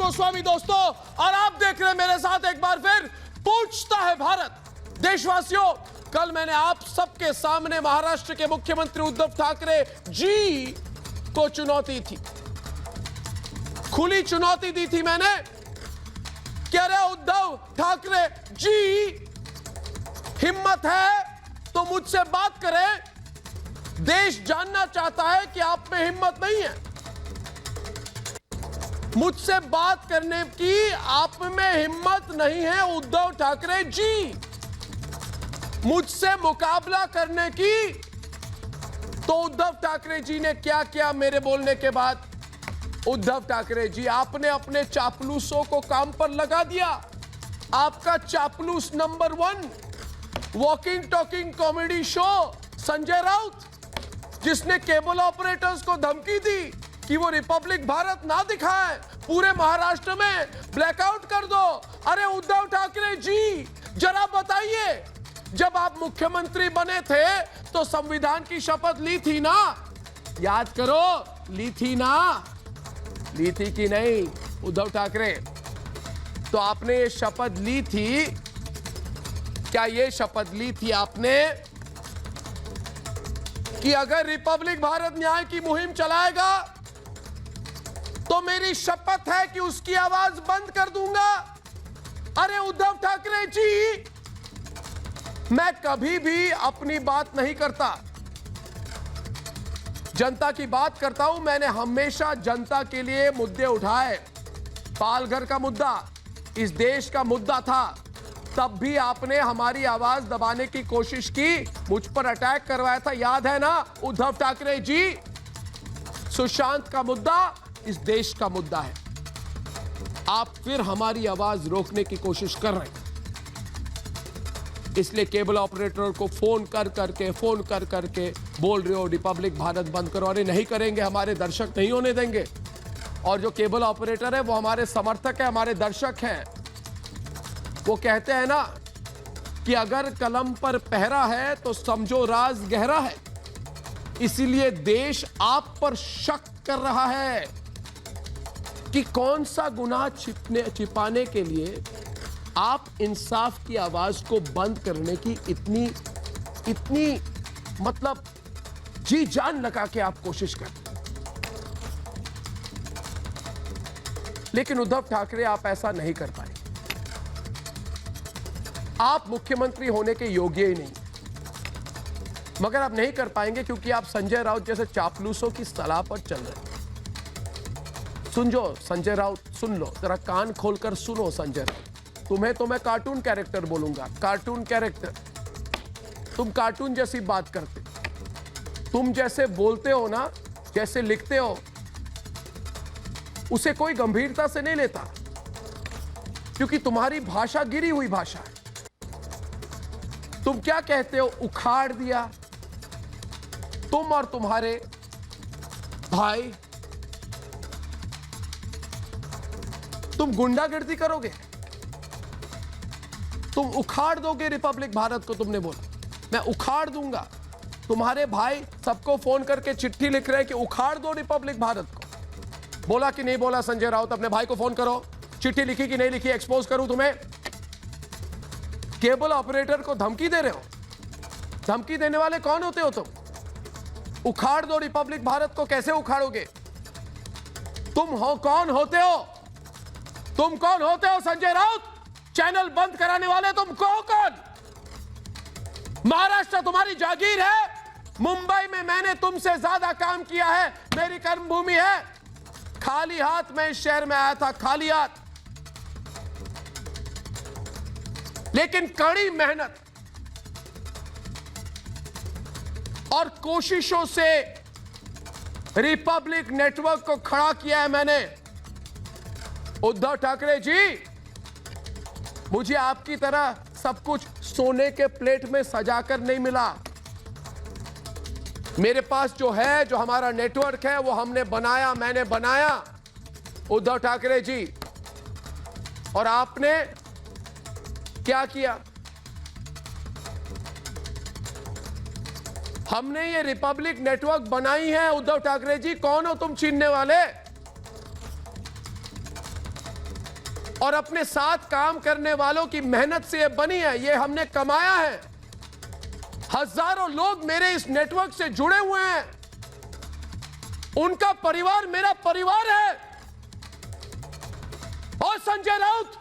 गोस्वामी दोस्तों, और आप देख रहे हैं मेरे साथ एक बार फिर पूछता है भारत। देशवासियों, कल मैंने आप सबके सामने महाराष्ट्र के मुख्यमंत्री उद्धव ठाकरे जी को चुनौती थी, खुली चुनौती दी थी मैंने कि अरे उद्धव ठाकरे जी, हिम्मत है तो मुझसे बात करें। देश जानना चाहता है कि आप में हिम्मत नहीं है मुझसे बात करने की, आप में हिम्मत नहीं है उद्धव ठाकरे जी मुझसे मुकाबला करने की। तो उद्धव ठाकरे जी ने क्या किया मेरे बोलने के बाद? उद्धव ठाकरे जी, आपने अपने चापलूसों को काम पर लगा दिया। आपका चापलूस number 1 walking talking comedy show Sanjay Raut, जिसने केबल ऑपरेटर्स को धमकी दी कि वो रिपब्लिक भारत ना दिखाए, पूरे महाराष्ट्र में ब्लैकआउट कर दो। अरे उद्धव ठाकरे जी, जरा बताइए, जब आप मुख्यमंत्री बने थे तो संविधान की शपथ ली थी ना? याद करो, ली थी ना? ली थी कि नहीं उद्धव ठाकरे? तो आपने ये शपथ ली थी, क्या ये शपथ ली थी आपने कि अगर रिपब्लिक भारत न्याय की मुहिम चलाएगा तो मेरी शपथ है कि उसकी आवाज बंद कर दूंगा? अरे उद्धव ठाकरे जी, मैं कभी भी अपनी बात नहीं करता, जनता की बात करता हूं। मैंने हमेशा जनता के लिए मुद्दे उठाए। पालघर का मुद्दा इस देश का मुद्दा था, तब भी आपने हमारी आवाज दबाने की कोशिश की, मुझ पर अटैक करवाया था, याद है ना उद्धव ठाकरे जी? सुशांत का मुद्दा इस देश का मुद्दा है, आप फिर हमारी आवाज रोकने की कोशिश कर रहे हैं। इसलिए केबल ऑपरेटर को फोन कर करके बोल रहे हो रिपब्लिक भारत बंद करो। अरे नहीं करेंगे, हमारे दर्शक नहीं होने देंगे। और जो केबल ऑपरेटर है वो हमारे समर्थक है, हमारे दर्शक हैं। वो कहते हैं ना कि अगर कलम पर पहरा है तो समझो राज गहरा है। इसीलिए देश आप पर शक कर रहा है कि कौन सा गुनाह छिपाने के लिए आप इंसाफ की आवाज को बंद करने की इतनी मतलब जी जान लगा के आप कोशिश करते। लेकिन उद्धव ठाकरे, आप ऐसा नहीं कर पाए। आप मुख्यमंत्री होने के योग्य ही नहीं, मगर आप नहीं कर पाएंगे क्योंकि आप संजय राउत जैसे चापलूसों की सलाह पर चल रहे हैं। सुनो संजय राउत, सुन लो जरा, कान खोलकर सुनो संजय राउत। तुम्हें तो मैं कार्टून कैरेक्टर बोलूंगा, कार्टून कैरेक्टर। तुम कार्टून जैसी बात करते, तुम जैसे बोलते हो ना, जैसे लिखते हो, उसे कोई गंभीरता से नहीं लेता, क्योंकि तुम्हारी भाषा गिरी हुई भाषा है। तुम क्या कहते हो? उखाड़ दिया। तुम और तुम्हारे भाई, तुम गुंडागर्दी करोगे, तुम उखाड़ दोगे रिपब्लिक भारत को। तुमने बोला मैं उखाड़ दूंगा। तुम्हारे भाई सबको फोन करके चिट्ठी लिख रहे हैं कि उखाड़ दो रिपब्लिक भारत को। बोला कि नहीं बोला संजय राउत? अपने भाई को फोन करो, चिट्ठी लिखी कि नहीं लिखी, एक्सपोज करूं तुम्हें। केबल ऑपरेटर को धमकी दे रहे हो। धमकी देने वाले कौन होते हो तुम? उखाड़ दो रिपब्लिक भारत को, कैसे उखाड़ोगे? तुम हो कौन होते हो? तुम कौन होते हो संजय राउत? चैनल बंद कराने वाले तुम कौन? महाराष्ट्र तुम्हारी जागीर है। मुंबई में मैंने तुमसे ज्यादा काम किया है, मेरी कर्मभूमि है। खाली हाथ मैं इस शहर में आया था, खाली हाथ। लेकिन कड़ी मेहनत और कोशिशों से रिपब्लिक नेटवर्क को खड़ा किया है मैंने। उद्धव ठाकरे जी, मुझे आपकी तरह सब कुछ सोने के प्लेट में सजाकर नहीं मिला। मेरे पास जो है, जो हमारा नेटवर्क है, वो हमने बनाया, मैंने बनाया उद्धव ठाकरे जी। और आपने क्या किया? हमने ये रिपब्लिक नेटवर्क बनाई है। उद्धव ठाकरे जी, कौन हो तुम छीनने वाले? और अपने साथ काम करने वालों की मेहनत से ये बनी है, ये हमने कमाया है। हजारों लोग मेरे इस नेटवर्क से जुड़े हुए हैं, उनका परिवार मेरा परिवार है। और संजय राउत,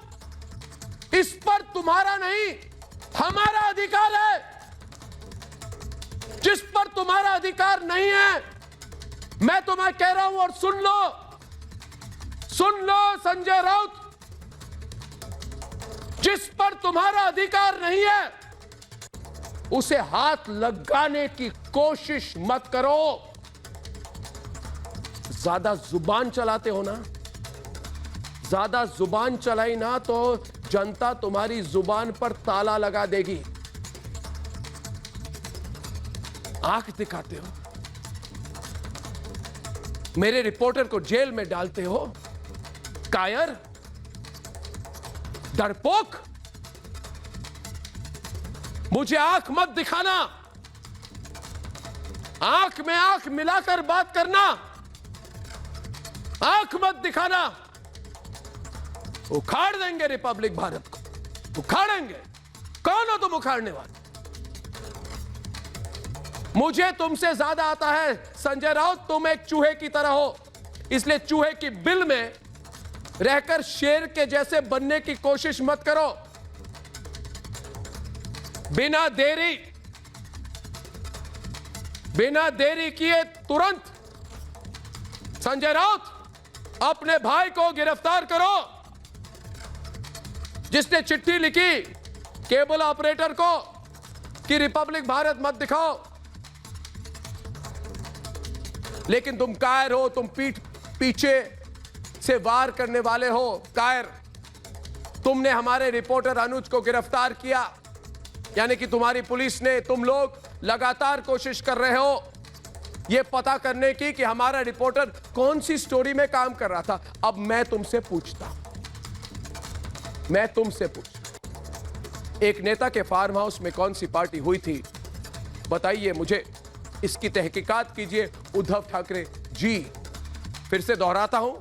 इस पर तुम्हारा नहीं हमारा अधिकार है। जिस पर तुम्हारा अधिकार नहीं है, मैं तुम्हें कह रहा हूं, और सुन लो संजय राउत, जिस पर तुम्हारा अधिकार नहीं है उसे हाथ लगाने की कोशिश मत करो। ज्यादा जुबान चलाते हो ना, ज्यादा जुबान चलाई ना तो जनता तुम्हारी जुबान पर ताला लगा देगी। आंख दिखाते हो, मेरे रिपोर्टर को जेल में डालते हो। कायर, डरपोक, मुझे आंख मत दिखाना। आंख में आंख मिलाकर बात करना, आंख मत दिखाना। उखाड़ देंगे रिपब्लिक भारत को, उखाड़ेंगे। कौन हो तुम उखाड़ने वाले? मुझे तुमसे ज्यादा आता है संजय राउत। तुम एक चूहे की तरह हो, इसलिए चूहे की बिल में रहकर शेर के जैसे बनने की कोशिश मत करो। बिना देरी किए तुरंत संजय राउत अपने भाई को गिरफ्तार करो, जिसने चिट्ठी लिखी केबल ऑपरेटर को कि रिपब्लिक भारत मत दिखाओ। लेकिन तुम कायर हो, तुम पीछे से वार करने वाले हो। कायर, तुमने हमारे रिपोर्टर अनुज को गिरफ्तार किया, यानी कि तुम्हारी पुलिस ने, तुम लोग लगातार कोशिश कर रहे हो यह पता करने की कि हमारा रिपोर्टर कौन सी स्टोरी में काम कर रहा था। अब मैं तुमसे पूछता, एक नेता के फार्म हाउस में कौन सी पार्टी हुई थी, बताइए मुझे। इसकी तहकीकात कीजिए उद्धव ठाकरे जी। फिर से दोहराता हूं,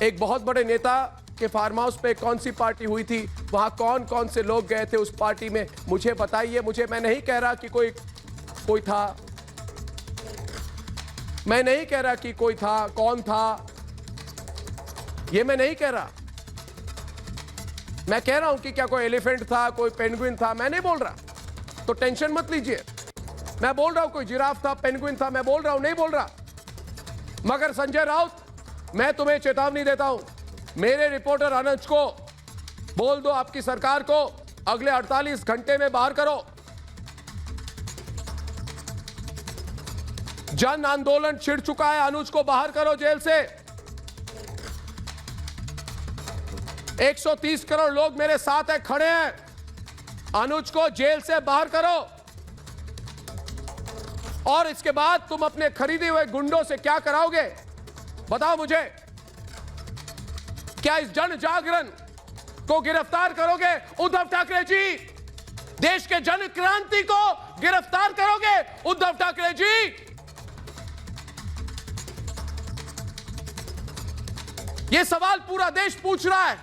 एक बहुत बड़े नेता के फार्म हाउस पे कौन सी पार्टी हुई थी, वहां कौन कौन से लोग गए थे उस पार्टी में, मुझे बताइए। मैं नहीं कह रहा कि कोई था, मैं नहीं कह रहा कि कोई था, कौन था, ये मैं नहीं कह रहा। मैं कह रहा हूं कि क्या कोई एलिफेंट था, कोई पेंगुइन था, मैं नहीं बोल रहा, तो टेंशन मत लीजिए। मैं बोल रहा हूं कोई जिराफ था, पेंगुइन था, मैं बोल रहा हूं, नहीं बोल रहा। मगर संजय राउत, मैं तुम्हें चेतावनी देता हूं, मेरे रिपोर्टर अनुज को बोल दो आपकी सरकार को अगले 48 घंटे में बाहर करो। जन आंदोलन छिड़ चुका है, अनुज को बाहर करो जेल से। 130 करोड़ लोग मेरे साथ है, खड़े हैं। अनुज को जेल से बाहर करो। और इसके बाद तुम अपने खरीदे हुए गुंडों से क्या कराओगे, बताओ मुझे। क्या इस जन जागरण को गिरफ्तार करोगे उद्धव ठाकरे जी? देश के जन क्रांति को गिरफ्तार करोगे उद्धव ठाकरे जी? यह सवाल पूरा देश पूछ रहा है,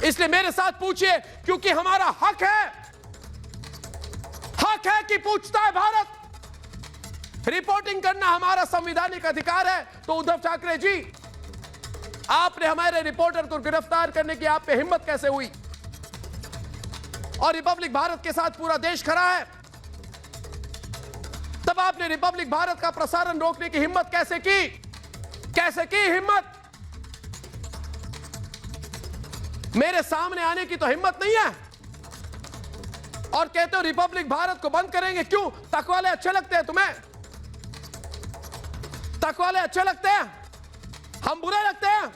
इसलिए मेरे साथ पूछिए, क्योंकि हमारा हक है कि पूछता है भारत। रिपोर्टिंग करना हमारा संवैधानिक अधिकार है। तो उद्धव ठाकरे जी, आपने हमारे रिपोर्टर को गिरफ्तार करने की आप पे हिम्मत कैसे हुई? और रिपब्लिक भारत के साथ पूरा देश खड़ा है, तब आपने रिपब्लिक भारत का प्रसारण रोकने की हिम्मत कैसे की? कैसे की हिम्मत? मेरे सामने आने की तो हिम्मत नहीं है और कहते हो रिपब्लिक भारत को बंद करेंगे। क्यों? तकवाले अच्छे लगते हैं तुम्हें? तकवाले अच्छे लगते हैं, हम बुरे लगते हैं?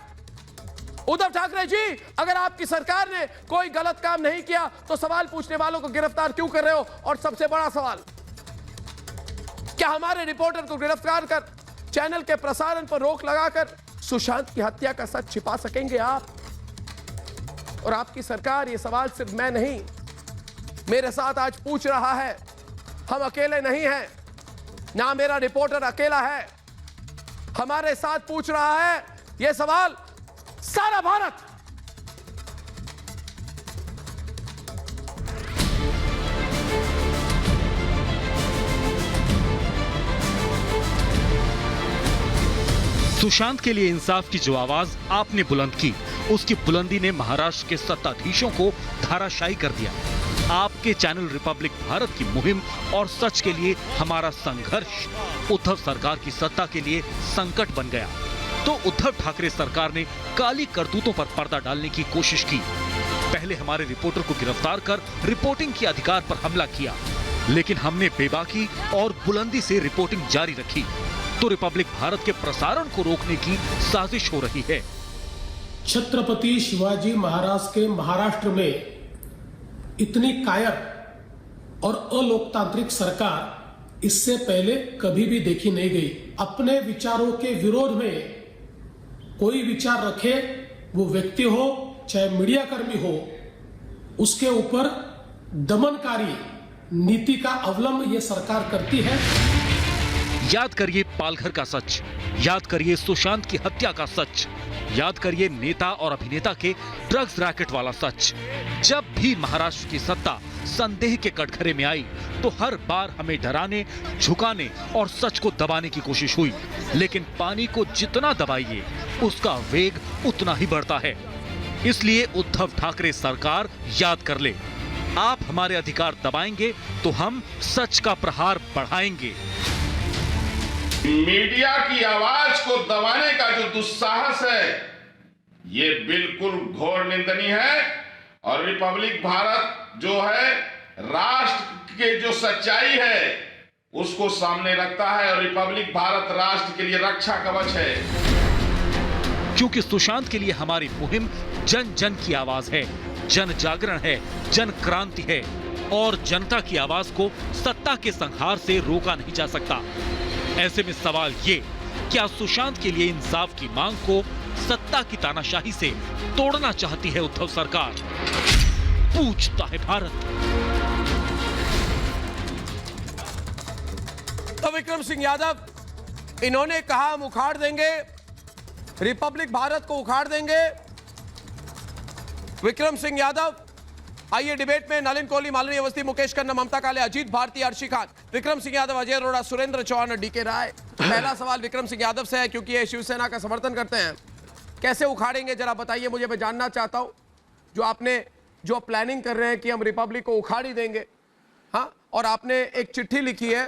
उद्धव ठाकरे जी, अगर आपकी सरकार ने कोई गलत काम नहीं किया तो सवाल पूछने वालों को गिरफ्तार क्यों कर रहे हो? और सबसे बड़ा सवाल, क्या हमारे रिपोर्टर को गिरफ्तार कर चैनल के प्रसारण पर रोक लगाकर सुशांत की हत्या का सच छिपा सकेंगे आप और आपकी सरकार? ये सवाल सिर्फ मैं नहीं, मेरे साथ आज पूछ रहा है। हम अकेले नहीं हैं, ना मेरा रिपोर्टर अकेला है, हमारे साथ पूछ रहा है ये सवाल सारा भारत। सुशांत के लिए इंसाफ की जो आवाज आपने बुलंद की, उसकी बुलंदी ने महाराष्ट्र के सत्ताधीशों को धाराशायी कर दिया। आपके चैनल रिपब्लिक भारत की मुहिम और सच के लिए हमारा संघर्ष उद्धव सरकार की सत्ता के लिए संकट बन गया। तो उद्धव ठाकरे सरकार ने काली करतूतों पर पर्दा डालने की कोशिश की। पहले हमारे रिपोर्टर को गिरफ्तार कर रिपोर्टिंग के अधिकार पर हमला किया, लेकिन हमने बेबाकी और बुलंदी से रिपोर्टिंग जारी रखी। तो रिपब्लिक भारत के प्रसारण को रोकने की साजिश हो रही है। छत्रपति शिवाजी महाराज के महाराष्ट्र में इतनी कायर और अलोकतांत्रिक सरकार इससे पहले कभी भी देखी नहीं गई। अपने विचारों के विरोध में कोई विचार रखे, वो व्यक्ति हो चाहे मीडिया कर्मी हो, उसके ऊपर दमनकारी नीति का अवलंबन ये सरकार करती है। याद करिए पालघर का सच, याद करिए सुशांत की हत्या का सच, याद करिए नेता और अभिनेता के ड्रग्स रैकेट वाला सच। जब भी महाराष्ट्र की सत्ता संदेह के कटघरे में आई तो हर बार हमें डराने, झुकाने और सच को दबाने की कोशिश हुई, लेकिन पानी को जितना दबाइए उसका वेग उतना ही बढ़ता है। इसलिए उद्धव ठाकरे सरकार याद कर ले, आप हमारे अधिकार दबाएंगे तो हम सच का प्रहार बढ़ाएंगे। मीडिया की आवाज को दबाने का जो दुस्साहस है, ये बिल्कुल घोर निंदनीय है। और रिपब्लिक भारत जो है राष्ट्र के जो सच्चाई है उसको सामने रखता है, और रिपब्लिक भारत राष्ट्र के लिए रक्षा कवच है। क्योंकि सुशांत के लिए हमारी मुहिम जन जन की आवाज है, जन जागरण है, जन क्रांति है, और जनता की आवाज को सत्ता के संहार से रोका नहीं जा सकता। ऐसे में सवाल ये, क्या सुशांत के लिए इंसाफ की मांग को सत्ता की तानाशाही से तोड़ना चाहती है उद्धव सरकार? पूछता है भारत। तो विक्रम सिंह यादव, इन्होंने कहा हम उखाड़ देंगे, रिपब्लिक भारत को उखाड़ देंगे। विक्रम सिंह यादव, आइए डिबेट में नलिन कोहली, मालिनी अवस्थी, मुकेश खन्ना, ममता काले, अजीत भारती, अर्शी खान, विक्रम सिंह यादव, अजय अरोड़ा, सुरेंद्र चौहान और डीके राय। पहला सवाल विक्रम सिंह यादव से है, क्योंकि ये शिवसेना का समर्थन करते हैं। कैसे उखाड़ेंगे जरा बताइए मुझे, मैं जानना चाहता हूं। जो आपने जो प्लानिंग कर रहे हैं कि हम रिपब्लिक को उखाड़ ही देंगे, हाँ, और आपने एक चिट्ठी लिखी है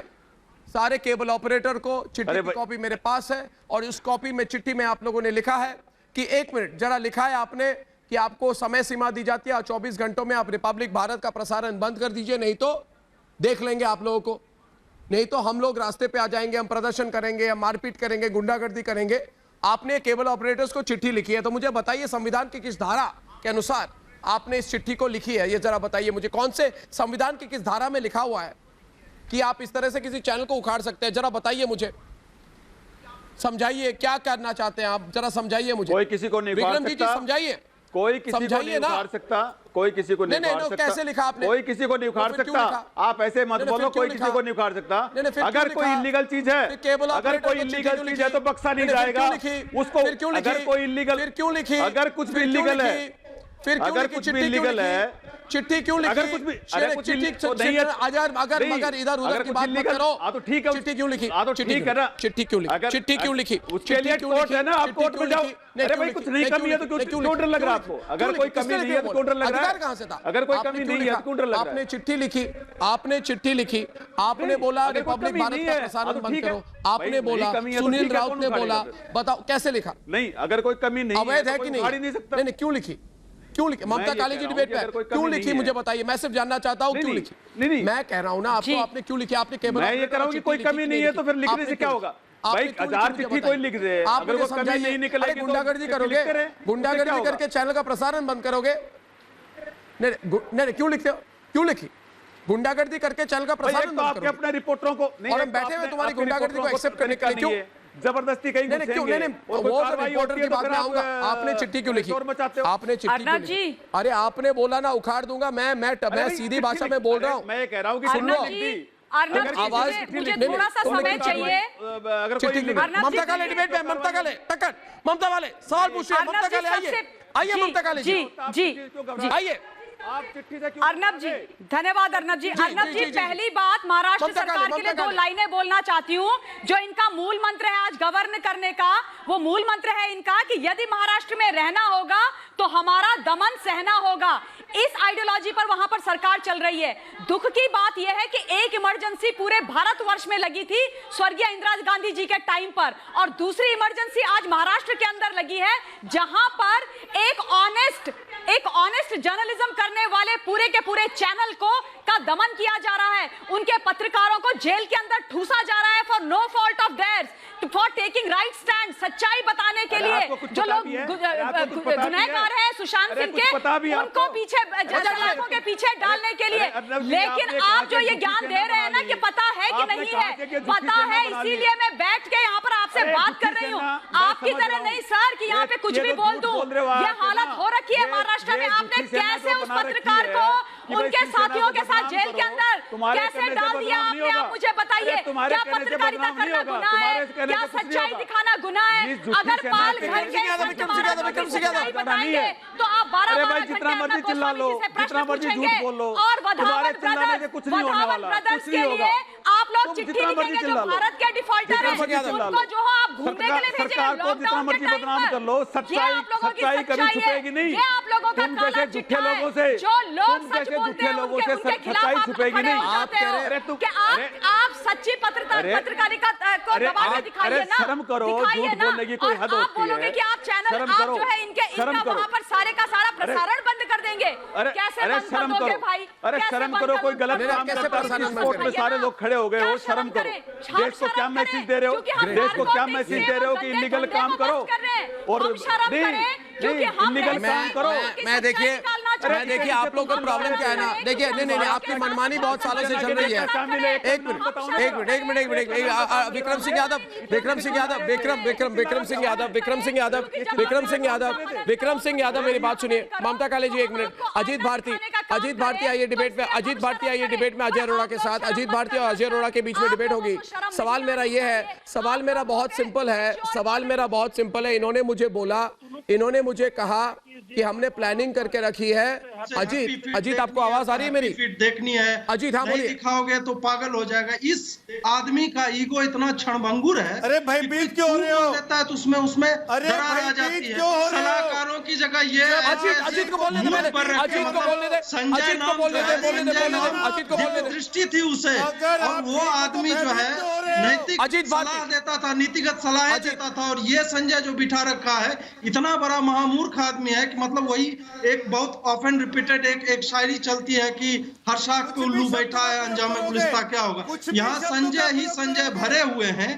सारे केबल ऑपरेटर को, चिट्ठी की कॉपी मेरे पास है, और उस कॉपी में चिट्ठी में आप लोगों ने लिखा है कि 1 मिनट जरा लिखा है आपने कि आपको समय सीमा दी जाती है और 24 घंटों में आप रिपब्लिक भारत का प्रसारण बंद कर दीजिए, नहीं तो देख लेंगे आप लोगों को, नहीं तो हम लोग रास्ते पे आ जाएंगे, हम प्रदर्शन करेंगे, हम मारपीट करेंगे, गुंडागर्दी करेंगे। आपने केबल ऑपरेटर्स को चिट्ठी लिखी है, तो मुझे बताइए संविधान की किस धारा के अनुसार आपने इस चिट्ठी को लिखी है? ये जरा बताइए मुझे, कौन से संविधान की किस धारा में लिखा हुआ है कि आप इस तरह से किसी चैनल को उखाड़ सकते हैं? जरा बताइए मुझे, समझाइए क्या करना चाहते हैं आप, जरा समझाइए मुझे। कोई किसी को नहीं उखाड़ सकता। विक्रम जी समझाइए, कोई किसी को नहीं उखाड़ सकता, कोई किसी को नहीं उखाड़ सकता। कैसे लिखा आपने? कोई किसी को नहीं उखाड़ सकता। आप ऐसे मत बोलो, कोई किसी को नहीं उखाड़ सकता। अगर कोई इलीगल चीज है, अगर कोई इलीगल चीज है तो बख्शा नहीं जाएगा उसको। अगर कोई इलीगल, क्यों लिखी? अगर कुछ भी इलीगल है, फिर अगर कुछ भी इलीगल है, चिट्ठी क्यों लिखी? अगर कुछ भी अगर इधर उधर की बात मत करो, तो ठीक है। चिट्ठी क्यों लिखी? ठीक है ना, चिट्ठी क्यों लिखी? चिट्ठी क्यों लिखी? उसके लिए कोर्ट है ना, आप कोर्ट में जाओ। अरे भाई कुछ नहीं कमी है तो क्यों डर लग रहा है आपको? अगर कोई कमी नहीं है तो क्यों डर लग रहा है? कहां से था? अगर कोई कमी नहीं है तो क्यों डर लग रहा है? आपने चिट्ठी लिखी, आपने चिट्ठी लिखी, आपने बोला रिपब्लिक भारत का प्रसारण बंद करो, आपने बोला, सुनील राउत ने बोला, बताओ कैसे लिखा? नहीं, अगर कोई कमी नहीं अवैध है कि नहीं? नहीं, क्यों लिखी? क्यों लिखी? ममता काली जी डिबेट पे क्यों लिखी मुझे बताइए, मैं सिर्फ जानना चाहता हूं क्यों लिखी। नहीं, मैं कह रहा हूं ना आपको, आपने क्यों लिखी? आपने केवल मैं ये कह रहा हूं कि कोई कमी नहीं है तो फिर लिखने से क्या होगा भाई? 1000 चिट्ठी कोई लिख दे, अगर वो कमी नहीं निकलेगी तो गुंडागर्दी करोगे, गुंडागर्दी करके चैनल का प्रसारण बंद करोगे? नहीं, क्यों लिखते हो? क्यों लिखी? गुंडागर्दी करके चैनल का प्रसारण बंद करोगे? अपने रिपोर्टरों को नहीं, और हम बैठे हुए तुम्हारी गुंडागर्दी को एक्सेप्ट करने के लिए क्यों? जबरदस्ती कहीं नहीं, वो रिपोर्टर की बात में आऊंगा। आपने चिट्ठी क्यों लिखी? आपने चिट्ठी क्यों लिखी? अरे आपने बोला ना उखाड़ दूंगा, मैं सीधी भाषा में बोल रहा हूँ। मैं कह रहा हूँ कि सुन लो, अर्नब, मुझे थोड़ा सा समय चाहिए। ममता काले डिबेट में, ममता काले टक्कर, ममता वाले सवाल पूछ रहे हैं। ममता काले आइए ममता काले जी आइए। अर्नब जी धन्यवाद। अर्नब जी पहली बात, महाराष्ट्र सरकार के लिए 2 लाइनें बोलना चाहती हूँ। जो इनका मूल मंत्र है आज गवर्न करने का, वो मूल मंत्र है इनका कि यदि महाराष्ट्र में रहना होगा तो हमारा दमन सहना होगा। इस आइडियोलॉजी पर वहां पर सरकार चल रही है। दुख की बात यह है कि एक इमरजेंसी पूरे भारतवर्ष में लगी थी स्वर्गीय इंदिरा गांधी जी के टाइम पर, और दूसरी इमरजेंसी आज महाराष्ट्र के अंदर लगी है, जहां पर एक ऑनेस्ट जर्नलिज्म करने वाले पूरे के पूरे चैनल का दमन किया जा रहा है। उनके पत्रकारों को जेल के अंदर ठूसा जा रहा है for no fault of theirs, for taking right stand, सच्चाई बताने के लिए। जो लोग गुनहगार हैं सुशांत सिंह के, उनको पीछे सलाखों के पीछे डालने के लिए। लेकिन आप जो ये ज्ञान दे रहे हैं ना कि पता है कि नहीं है, पता है, इसीलिए मैं बैठ के यहाँ पर आपसे बात कर रही हूँ। आपकी तरह नहीं सर कि यहाँ पे कुछ भी बोल दूं। ये हालत हो रखी है महाराष्ट्र में। आपने कैसे उस पत्रकार को उनके साथियों के साथ जेल के अंदर कैसे डाल दिया आपने? आप मुझे बताइए, क्या पत्रकारिता करना गुनाह है? क्या सच्चाई दिखाना गुनाह है? अगर पाल घर के सच्चाई बताएंगे तो आप 12 जितना मर्जी चिल्ला लो, जितना मर्जी झूठ बोल लो, और वधावन ब्रदर्स के लिए आप लोग चिट्ठी लिखेंगे जो भारत के डिफॉल्टर हैं, उनको जो हो आप घूमने के लिए भेजेंगे लॉकडाउन के टाइम पर। सच्चाई कभी छुपेगी नहीं। ये आप लोगों का काला चिट्ठा है। जो लोग सच बोलते हैं उनके खिलाफ आप खड़े हो जाते हो। कि आप सच्ची पत्रकारिता को दबा के दिखाइए ना, शर्म करो, झूठ बोलने की कोई हद होती है। आप बोलोगे कि आप चैनल आप जो है इनका वहां पर सारे का सारा प्रसारण बंद कर देंगे। कैसे बंद कर दोगे भाई? अरे शर्म करो, कोई गलत काम करता है कोर्ट में सारे लोग खड़े हो गए हो, शर्म करो। देश को क्या मैसेज दे रहे हो? देश को क्या मैसेज दे रहे हो कि इलीगल काम करो और इलीगल काम करो? मैं देखिए आप लोगों का प्रॉब्लम क्या है ना, देखिए नहीं आपकी मनमानी बहुत सालों से चल रही है। एक मिनट विक्रम सिंह यादव मेरी बात सुनिए। ममता काले जी एक मिनट। अजीत भारती आइए डिबेट में। अजय अरोड़ा के साथ। अजीत भारती और अजय अरोड़ा के बीच में डिबेट होगी। सवाल मेरा बहुत सिंपल है। इन्होंने मुझे कहा कि हमने प्लानिंग करके रखी है। अजीत आपको आवाज आ रही है मेरी? देखनी है अजीत, हाँ बोलिए। दिखाओगे तो पागल हो जाएगा। इस आदमी का ईगो इतना क्षणभंगुर है। अरे भाई बीच क्यों हो रहे हो? देता है तो उसमें दरार आ जाती है। सलाहकारों की जगह ये अजीत को बोलने दे। दृष्टि थी उसे, और वो आदमी जो है नैतिक सलाह देता था, नीतिगत सलाह देता था। और ये संजय जो बिठा रखा है इतना बड़ा महामूर्ख आदमी है कि मतलब वही एक बहुत ऑफन रिपीटेड एक शायरी चलती है कि हर शाख पे उल्लू बैठा है, अंजाम गुलिस्ता क्या होगा। यहाँ संजय ही संजय भरे हुए हैं।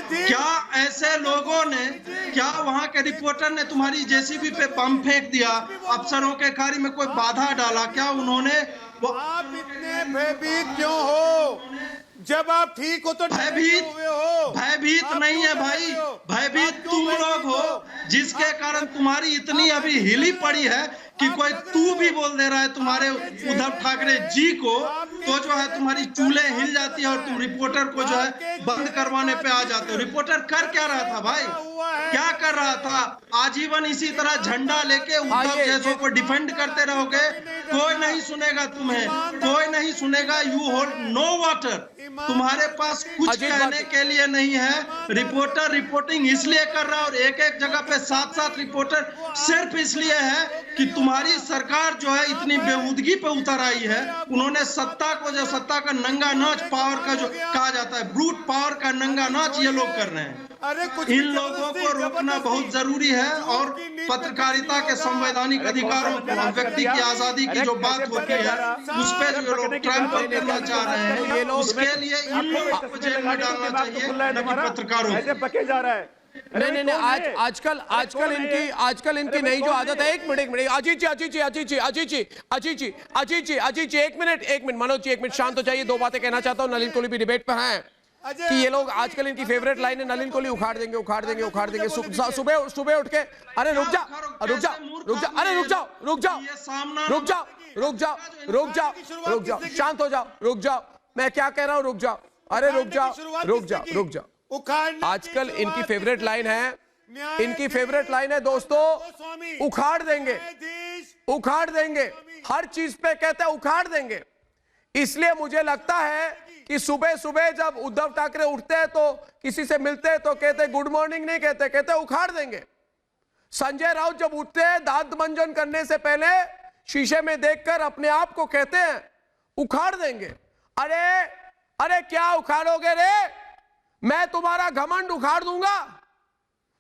क्या ऐसे लोगों ने, क्या वहाँ के रिपोर्टर ने तुम्हारी जेसीबी पे बम फेंक दिया? अफसरों के कार्य में कोई बाधा डाला? क्या उन्होंने? आप इतने भयभीत क्यों हो? जब आप ठीक हो तो भयभीत नहीं है भाई, भयभीत तुम लोग हो, जिसके कारण तुम्हारी इतनी अभी हिली पड़ी है कि कोई तू भी बोल दे रहा है तुम्हारे उद्धव ठाकरे जी को, तो जो है तुम्हारी चूल्हे हिल जाती है और तुम रिपोर्टर को जो है बंद करवाने पे आ जाते हो। रिपोर्टर कर क्या रहा था भाई? क्या कर रहा था? आजीवन इसी तरह झंडा लेके उद्धव जैसों को डिफेंड करते रहोगे, कोई नहीं सुनेगा तुम्हें, कोई नहीं सुनेगा। यू होल्ड नो वाटर, तुम्हारे पास कुछ कहने के लिए नहीं है। रिपोर्टर रिपोर्टिंग इसलिए कर रहा है और एक एक जगह पे 7-7 रिपोर्टर सिर्फ इसलिए है कि तुम्हारी सरकार जो है इतनी बेहूदगी पे उतर आई है। उन्होंने सत्ता को, जो सत्ता का नंगा नाच, पावर का जो कहा जाता है ब्रूट पावर का नंगा नाच ये लोग कर रहे हैं। इन लोगों को रोकना बहुत जरूरी है। और पत्रकारिता के संवैधानिक अधिकारों को, व्यक्ति की आजादी की जो बात होती है उस पर जो लोग ट्रैम्पल करना चाह रहे हैं, उसके लिए इन लोगों को जेल में डालना चाहिए, न कि पत्रकारों को। पके जा रहा है। नहीं आजकल इनकी नई जो आदत है। एक मिनट अजीत जी एक मिनट मनोज जी एक मिनट शांत हो जाइए। 2 बातें कहना चाहता हूँ। नलिन कोहली भी डिबेट पे हैं कि ये लोग आजकल इनकी फेवरेट लाइन है नलिन कोहली उखाड़ देंगे। सुबह उठ के अरे रुक जाओ, शांत हो जाओ, मैं क्या कह रहा हूं, रुक जाओ, अरे रुक जाओ, रुक जाओ, रुक जाओ। उखाड़ने आजकल की इनकी शुरुआत फेवरेट किसने लाइन की? है, न्याय इनकी के फेवरेट लाइन है दोस्तों, उखाड़ देंगे, न्यायाधीश उखाड़ देंगे, हर चीज पे कहते हैं उखाड़ देंगे। इसलिए मुझे लगता है कि सुबह सुबह जब उद्धव ठाकरे उठते हैं तो किसी से मिलते हैं तो कहते गुड मॉर्निंग नहीं कहते, कहते उखाड़ देंगे। संजय राउत जब उठते हैं दांत मंजन करने से पहले शीशे में देखकर अपने आप को कहते हैं उखाड़ देंगे। अरे अरे क्या उखाड़ोगे रे, मैं तुम्हारा घमंड उखाड़ दूंगा,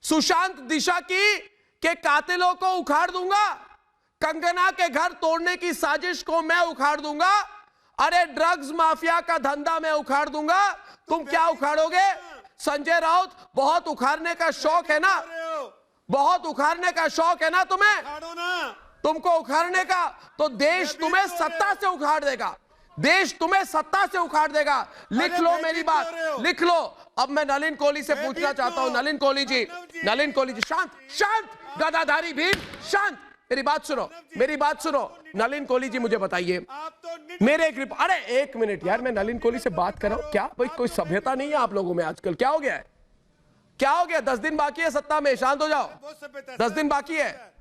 सुशांत दिशा के कातिलों को उखाड़ दूंगा, कंगना के घर तोड़ने की साजिश को मैं उखाड़ दूंगा, अरे ड्रग्स माफिया का धंधा मैं उखाड़ दूंगा। तुम क्या उखाड़ोगे? संजय राउत, बहुत उखाड़ने का शौक है ना, बहुत उखाड़ने का शौक है ना तुम्हें, उखाड़ो ना। तुमको उखाड़ने का, तो देश तुम्हें सत्ता से उखाड़ देगा, देश तुम्हें सत्ता से उखाड़ देगा। लिख लो मेरी बात, लिख लो। अब मैं नलिन कोहली से पूछना चाहता हूं, नलिन कोहली जी, नलिन कोहली जी, शांत शांत, गदाधारी भीड़, शांत, मेरी बात सुनो, मेरी बात सुनो। नलिन कोहली जी मुझे बताइए, मेरे एक अरे एक मिनट यार, मैं नलिन कोहली से बात कर रहा हूं, क्या भाई कोई सभ्यता नहीं है आप लोगों में आजकल? क्या हो गया है, क्या हो गया? 10 दिन बाकी है सत्ता में, शांत हो जाओ, 10 दिन बाकी है।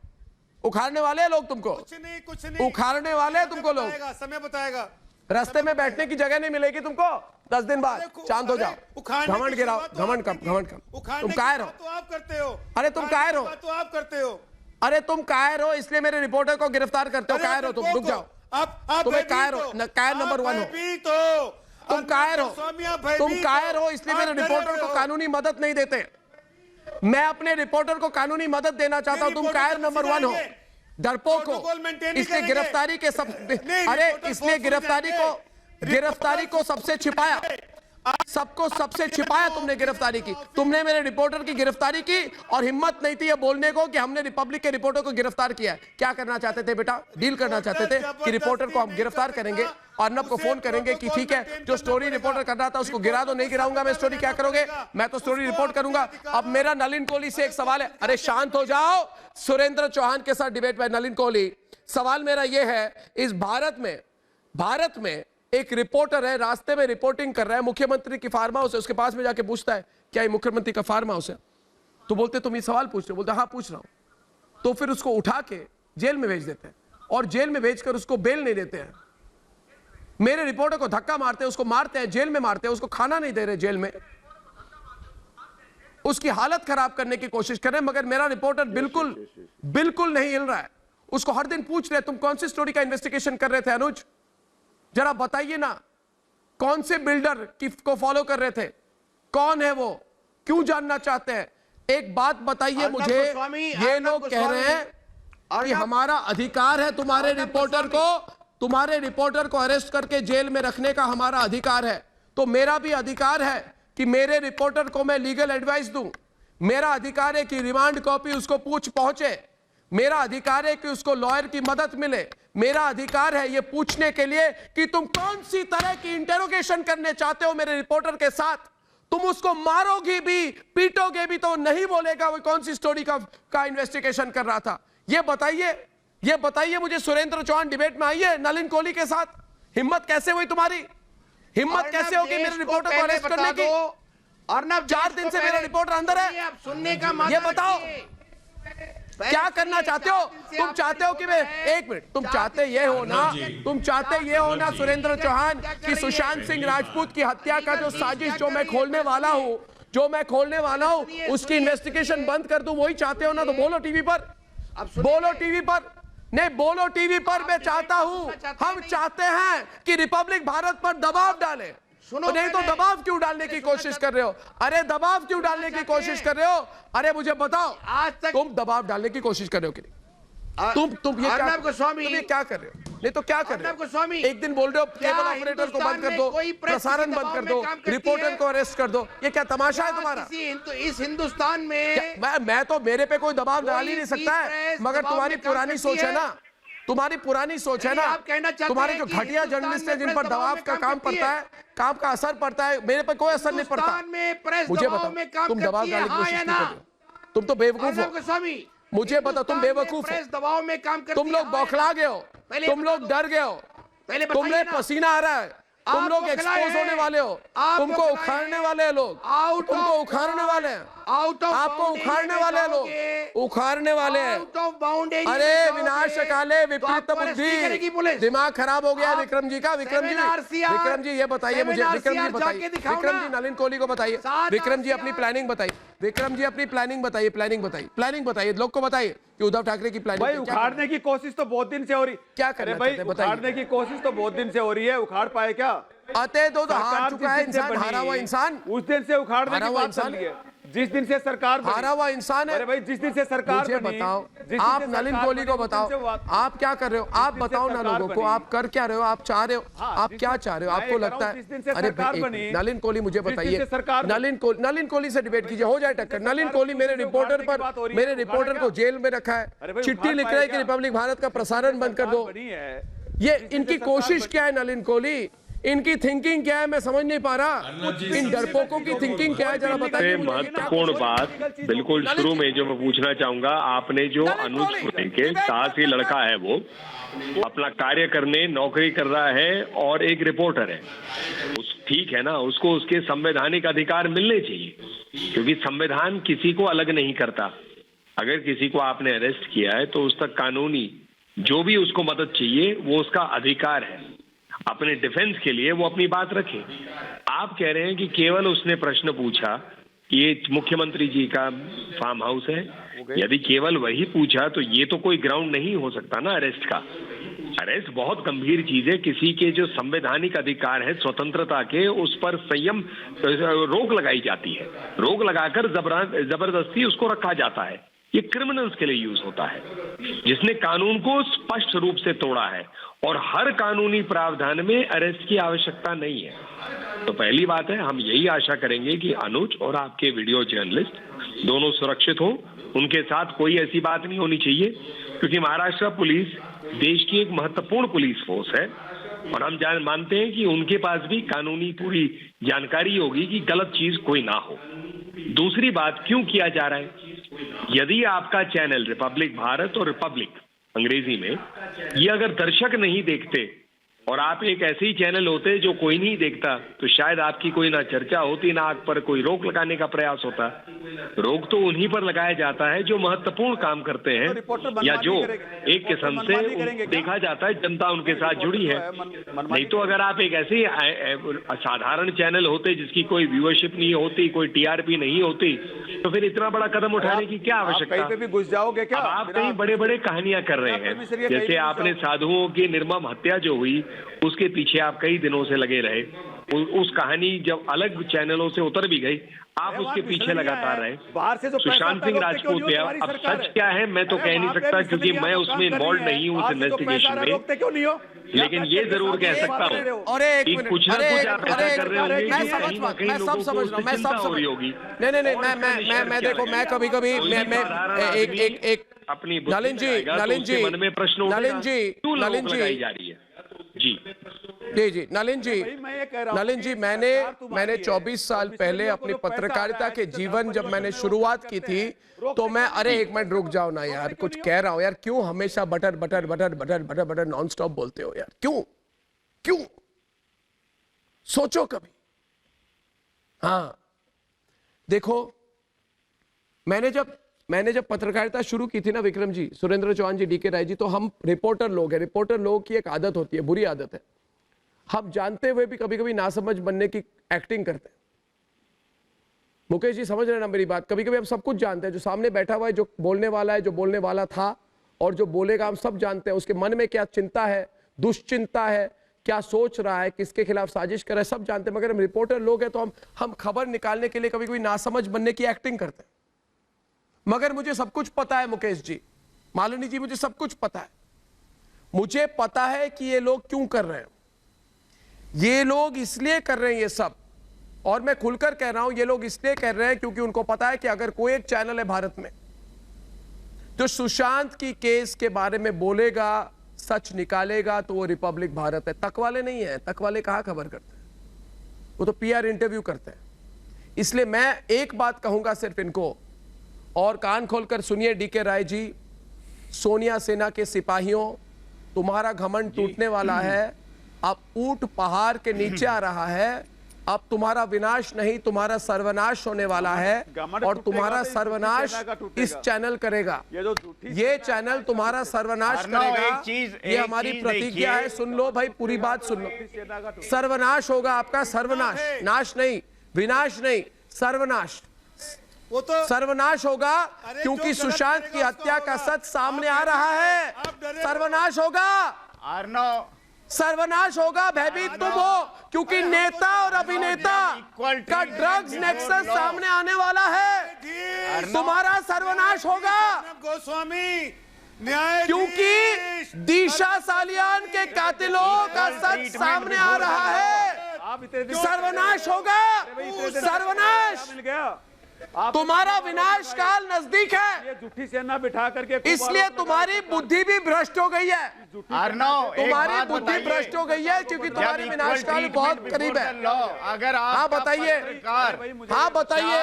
उखाड़ने वाले हैं लोग तुमको, कुछ नहीं, उखाड़ने वाले हैं तुमको लोग, समय बताएगा। रास्ते में बैठने की जगह नहीं मिलेगी तुमको 10 दिन बाद, शांत हो जाओ, घमंड गिराओ, घमंड कम, घमंड कम, तुम कायर हो, तो आप करते हो, अरे तुम कायर हो, तो आप करते हो, अरे तुम कायर हो, इसलिए मेरे रिपोर्टर को गिरफ्तार करते हो, कायर हो तुम, रुक जाओ, तुम्हें कायर हो, कायर नंबर 1 हो, तुम कायर हो, तुम कायर हो, इसलिए मेरे रिपोर्टर को कानूनी मदद नहीं देते। मैं अपने रिपोर्टर को कानूनी मदद देना चाहता हूं, तुम कायर नंबर 1 हो, डरपोक हो, इसलिए गिरफ्तारी के सब, अरे इसलिए गिरफ्तारी को सबसे छिपाया, सबको सबसे छिपाया तुमने गिरफ्तारी की, तुमने मेरे रिपोर्टर की गिरफ्तारी की और हिम्मत नहीं थी ये बोलने को कि हमने रिपब्लिक के रिपोर्टर को गिरफ्तार किया है। क्या करना चाहते थे बेटा? डील करना चाहते थे कि रिपोर्टर को हम गिरफ्तार करेंगे, अर्नब को फोन करेंगे कि ठीक है जो स्टोरी रिपोर्टर कर रहा था उसको गिरा दो, नहीं गिराऊंगा मैं स्टोरी, क्या करोगे? मैं तो स्टोरी रिपोर्ट करूंगा। अब मेरा नलिन कोहली से एक सवाल है, अरे शांत हो जाओ, सुरेंद्र चौहान के साथ डिबेट में नलिन कोहली, सवाल मेरा यह है, इस भारत में एक रिपोर्टर है, रास्ते में रिपोर्टिंग कर रहा है, मुख्यमंत्री की फार्म हाउस है, उसके पास में जाके पूछता है क्या ये मुख्यमंत्री का फार्म हाउस है? तो बोलते तुम ये सवाल पूछ रहे हो? बोलते हाँ पूछ रहा हूं। तो फिर उसको उठा के जेल में भेज देते हैं और जेल में भेजकर उसको बेल नहीं देते हैं। मेरे रिपोर्टर को धक्का मारते हैं, उसको मारते हैं, जेल में मारते हैं, उसको खाना नहीं दे रहे जेल में, उसकी हालत खराब करने की कोशिश कर रहे हैं, मगर मेरा रिपोर्टर बिल्कुल नहीं हिल रहा है। उसको हर दिन पूछ रहे तुम कौन सी स्टोरी का इन्वेस्टिगेशन कर रहे थे अनुज, जरा बताइए ना, कौन से बिल्डर को फॉलो कर रहे थे, कौन है वो, क्यों जानना चाहते हैं? एक बात बताइए मुझे, ये लोग कह रहे हैं कि हमारा अधिकार है तुम्हारे रिपोर्टर को अरेस्ट करके जेल में रखने का हमारा अधिकार है, तो मेरा भी अधिकार है कि मेरे रिपोर्टर को मैं लीगल एडवाइस दूं, मेरा अधिकार है कि रिमांड कॉपी उसको पहुंचे, मेरा अधिकार है कि उसको लॉयर की मदद मिले, मेरा अधिकार है ये पूछने के लिए कि तुम कौन सी तरह की इंटेरोगेशन करने चाहते हो मेरे रिपोर्टर के साथ, तुम उसको मारोगे भी पीटोगे भी तो नहीं बोलेगा वो कौन सी स्टोरी का इन्वेस्टिगेशन कर रहा था। ये बताइए मुझे, सुरेंद्र चौहान डिबेट में आइए नलिन कोहली के साथ, हिम्मत कैसे हुई तुम्हारी, हिम्मत कैसे होगी मेरे रिपोर्टर को अरेस्ट करने की? 4 दिन से मेरा रिपोर्टर अंदर है, ये बताओ क्या करना चाहते हो? तुम चाहते हो कि मैं, एक मिनट, तुम चाहते ये हो ना सुरेंद्र चौहान कि सुशांत सिंह राजपूत की हत्या का जो साजिश जो मैं खोलने वाला हूं उसकी इन्वेस्टिगेशन बंद कर दूं, वही चाहते हो ना? तो बोलो टीवी पर, बोलो टीवी पर, नहीं बोलो टीवी पर, मैं चाहता हूं, हम चाहते हैं कि रिपब्लिक भारत पर दबाव डाले, नहीं तो दबाव क्यों डालने की कोशिश कर रहे हो? अरे दबाव क्यों डालने की कोशिश कर रहे हो? अरे मुझे बताओ, तुम दबाव डालने की कोशिश कर रहे हो कि नहीं? तुम ये क्या कर रहे हो? नहीं तो क्या कर रहे हो? एक दिन बोल रहे हो केबल ऑपरेटर को बंद कर दो, प्रसारण बंद कर दो, रिपोर्टर को अरेस्ट कर दो, ये क्या तमाशा है तुम्हारा? इस हिंदुस्तान में मैं तो, मेरे पे कोई दबाव डाल ही नहीं सकता है, मगर तुम्हारी पुरानी सोच है ना, तुम्हारी पुरानी सोच है ना, तुम्हारे जो घटिया जर्नलिस्ट है जिन पर दबाव का काम पड़ता है, काम का असर पड़ता है, मेरे पर कोई असर नहीं पड़ता। मुझे बताओ, तुम दबाव डालने की कोशिश नहीं कर रहे, तुम तो बेवकूफ हो, मुझे बताओ तुम बेवकूफ हो, दबाव में काम करती तुम लोग बौखला गए हो, तुम लोग डर गए हो, तुम्हें पसीना आ रहा है, तुम लोग एक्सपोज होने वाले हो, तुमको उखाड़ने वाले हैं लोग, तुमको उखाड़ने वाले हैं, आपको उखाड़ने वाले हैं लोग, उखाड़ने वाले हैं। अरे विनाश काले विपरीत बुद्धि, दिमाग खराब हो गया विक्रम जी का। विक्रम जी ये बताइए मुझे, विक्रम जी बताइए, विक्रम जी नलिन कोहली को बताइए, विक्रम जी अपनी प्लानिंग बताइए, विक्रम जी अपनी प्लानिंग बताइए, प्लानिंग बताइए लोग को बताइए कि उद्धव ठाकरे की प्लानिंग। भाई उखाड़ने की कोशिश तो बहुत दिन से हो रही, क्या करना भाई उखाड़ने की कोशिश तो बहुत दिन से हो रही है, उखाड़ पाए क्या? आते तो हार चुका है इंसान, हारा हुआ इंसान, उस दिन से उखाड़ने की बात चल रही है, जिस दिन से सरकार हारा हुआ इंसान है। अरे भाई जिस दिन से सरकार मुझे बताओ, आप नलिन कोहली को बताओ, आप क्या कर रहे हो? आप बताओ ना लोगों को, आप कर क्या रहे हो? आप चाह रहे हो, आप क्या चाह रहे हो? आपको लगता है? अरे नलिन कोहली मुझे बताइए, नलिन कोहली से डिबेट कीजिए, हो जाए टक्कर। नलिन कोहली मेरे रिपोर्टर को जेल में रखा है, चिट्ठी लिख रहा है कि रिपब्लिक भारत का प्रसारण बंद कर दो। ये इनकी कोशिश क्या है? नलिन कोहली इनकी थिंकिंग क्या है? मैं समझ नहीं पा रहा, इन डरपोकों की थिंकिंग क्या है, जरा बताइए। महत्वपूर्ण बात बिल्कुल शुरू में जो मैं पूछना चाहूंगा, आपने जो अनुज पुरी के साहसी लड़का है, वो अपना कार्य करने नौकरी कर रहा है और एक रिपोर्टर है, ठीक है ना, उसको उसके संवैधानिक अधिकार मिलने चाहिए, क्योंकि संविधान किसी को अलग नहीं करता। अगर किसी को आपने अरेस्ट किया है तो उस तक कानूनी जो भी उसको मदद चाहिए वो उसका अधिकार है, अपने डिफेंस के लिए वो अपनी बात रखे। आप कह रहे हैं कि केवल उसने प्रश्न पूछा, ये मुख्यमंत्री जी का फार्म हाउस है, यदि केवल वही पूछा तो ये तो कोई ग्राउंड नहीं हो सकता ना अरेस्ट का। अरेस्ट बहुत गंभीर चीज है, किसी के जो संवैधानिक अधिकार है स्वतंत्रता के, उस पर संयम रोक लगाई जाती है, रोक लगाकर जबरदस्ती उसको रखा जाता है। ये क्रिमिनल्स के लिए यूज होता है, जिसने कानून को स्पष्ट रूप से तोड़ा है, और हर कानूनी प्रावधान में अरेस्ट की आवश्यकता नहीं है। तो पहली बात है, हम यही आशा करेंगे कि अनुज और आपके वीडियो जर्नलिस्ट दोनों सुरक्षित हो, उनके साथ कोई ऐसी बात नहीं होनी चाहिए, क्योंकि महाराष्ट्र पुलिस देश की एक महत्वपूर्ण पुलिस फोर्स है, और हम मानते हैं कि उनके पास भी कानूनी पूरी जानकारी होगी कि गलत चीज कोई ना हो। दूसरी बात, क्यों किया जा रहा है? यदि आपका चैनल रिपब्लिक भारत और रिपब्लिक अंग्रेजी में, ये अगर दर्शक नहीं देखते और आप एक ऐसे ही चैनल होते जो कोई नहीं देखता, तो शायद आपकी कोई ना चर्चा होती, ना आप पर कोई रोक लगाने का प्रयास होता। रोक तो उन्हीं पर लगाया जाता है जो महत्वपूर्ण काम करते हैं, या जो एक किस्म से देखा जाता है जनता उनके साथ जुड़ी है। नहीं तो अगर आप एक ऐसे साधारण चैनल होते जिसकी कोई व्यूअरशिप नहीं होती, कोई टीआरपी नहीं होती, तो फिर इतना बड़ा कदम उठाने की क्या आवश्यकता? कहीं पे भी घुस जाओगे क्या? आप कहीं बड़े बड़े कहानियां कर रहे हैं, जैसे आपने साधुओं की निर्मम हत्या जो हुई उसके पीछे आप कई दिनों से लगे रहे, उस कहानी जब अलग चैनलों से उतर भी गई, आप उसके पीछे लगातार रहे। सुशांत सिंह राजपूत है, अब सच क्या है मैं तो कह नहीं सकता, क्योंकि मैं उसमें इन्वॉल्व नहीं हूँ उस इन्वेस्टिगेशन में, लेकिन ये जरूर कह सकता हूँ कि कुछ ना कुछ आप ऐसा कर रहे होंगे कि कहीं ना कहीं लोगों को उससे चिंता हो रही होगी। नहीं, मैं देखो, मैं कभी एक अपनी नलिन जी मन में प्रश्न नलिन जी जा रही है जी नलिन जी मैंने 24 साल पहले अपनी पत्रकारिता के जीवन जब मैंने शुरुआत की थी, तो मैं, अरे एक मिनट रुक जाओ ना यार, कुछ कह रहा हूं यार, क्यों हमेशा butter butter butter butter butter butter non stop बोलते हो यार? क्यों सोचो कभी। हाँ देखो, मैंने जब पत्रकारिता शुरू की थी ना विक्रम जी, सुरेंद्र चौहान जी, डीके राय जी, तो हम रिपोर्टर लोग हैं, रिपोर्टर लोगों की एक आदत होती है, बुरी आदत है, हम जानते हुए भी कभी कभी नासमझ बनने की एक्टिंग करते हैं। मुकेश जी समझ रहे ना मेरी बात? कभी कभी हम सब कुछ जानते हैं, जो सामने बैठा हुआ है, जो बोलने वाला है, जो बोलने वाला था और जो बोलेगा, हम सब जानते हैं उसके मन में क्या चिंता है, दुश्चिंता है, क्या सोच रहा है, किसके खिलाफ साजिश कर रहा है, सब जानते हैं। मगर हम रिपोर्टर लोग हैं तो हम खबर निकालने के लिए कभी कभी नासमझ बनने की एक्टिंग करते हैं। मगर मुझे सब कुछ पता है मुकेश जी, मालिनी जी, मुझे सब कुछ पता है। मुझे पता है कि ये लोग क्यों कर रहे हैं। ये लोग इसलिए कर रहे हैं ये सब, और मैं खुलकर कह रहा हूं, ये लोग इसलिए कर रहे हैं क्योंकि उनको पता है कि अगर कोई एक चैनल है भारत में जो सुशांत की केस के बारे में बोलेगा, सच निकालेगा, तो वो रिपब्लिक भारत है। तक वाले नहीं है, तक वाले कहां खबर करते हैं, वो तो पीआर इंटरव्यू करते हैं। इसलिए मैं एक बात कहूंगा सिर्फ इनको, और कान खोलकर सुनिए डीके राय जी, सोनिया सेना के सिपाहियों, तुम्हारा घमंड टूटने वाला है। अब ऊंट पहाड़ के नीचे आ रहा है। अब तुम्हारा विनाश नहीं, तुम्हारा सर्वनाश होने वाला है और तुम्हारा सर्वनाश इस चैनल करेगा। ये चैनल तुम्हारा सर्वनाश करेगा। ये हमारी प्रतिज्ञा है। सुन लो भाई, पूरी बात सुन लो। सर्वनाश होगा आपका, सर्वनाश, नाश नहीं, विनाश नहीं, सर्वनाश। वो तो सर्वनाश होगा क्योंकि सुशांत की हत्या का सच सामने आ रहा है। सर्वनाश होगा, सर्वनाश होगा। भयभीत तुम हो क्योंकि नेता और अभिनेता का ड्रग्स नेक्सस सामने आने वाला है। तुम्हारा सर्वनाश होगा गोस्वामी, न्याय क्योंकि दिशा सालियान के कातिलों का सच सामने आ रहा है। सर्वनाश होगा, सर्वनाश। तुम्हारा विनाश काल नजदीक है। ये झूठी सेना बिठा करके इसलिए तुम्हारी बुद्धि भी भ्रष्ट हो गई है। तुम्हारी बुद्धि भ्रष्ट हो गई है क्योंकि तुम्हारी विनाश काल बहुत करीब है। अगर आप हाँ बताइए, हाँ बताइए,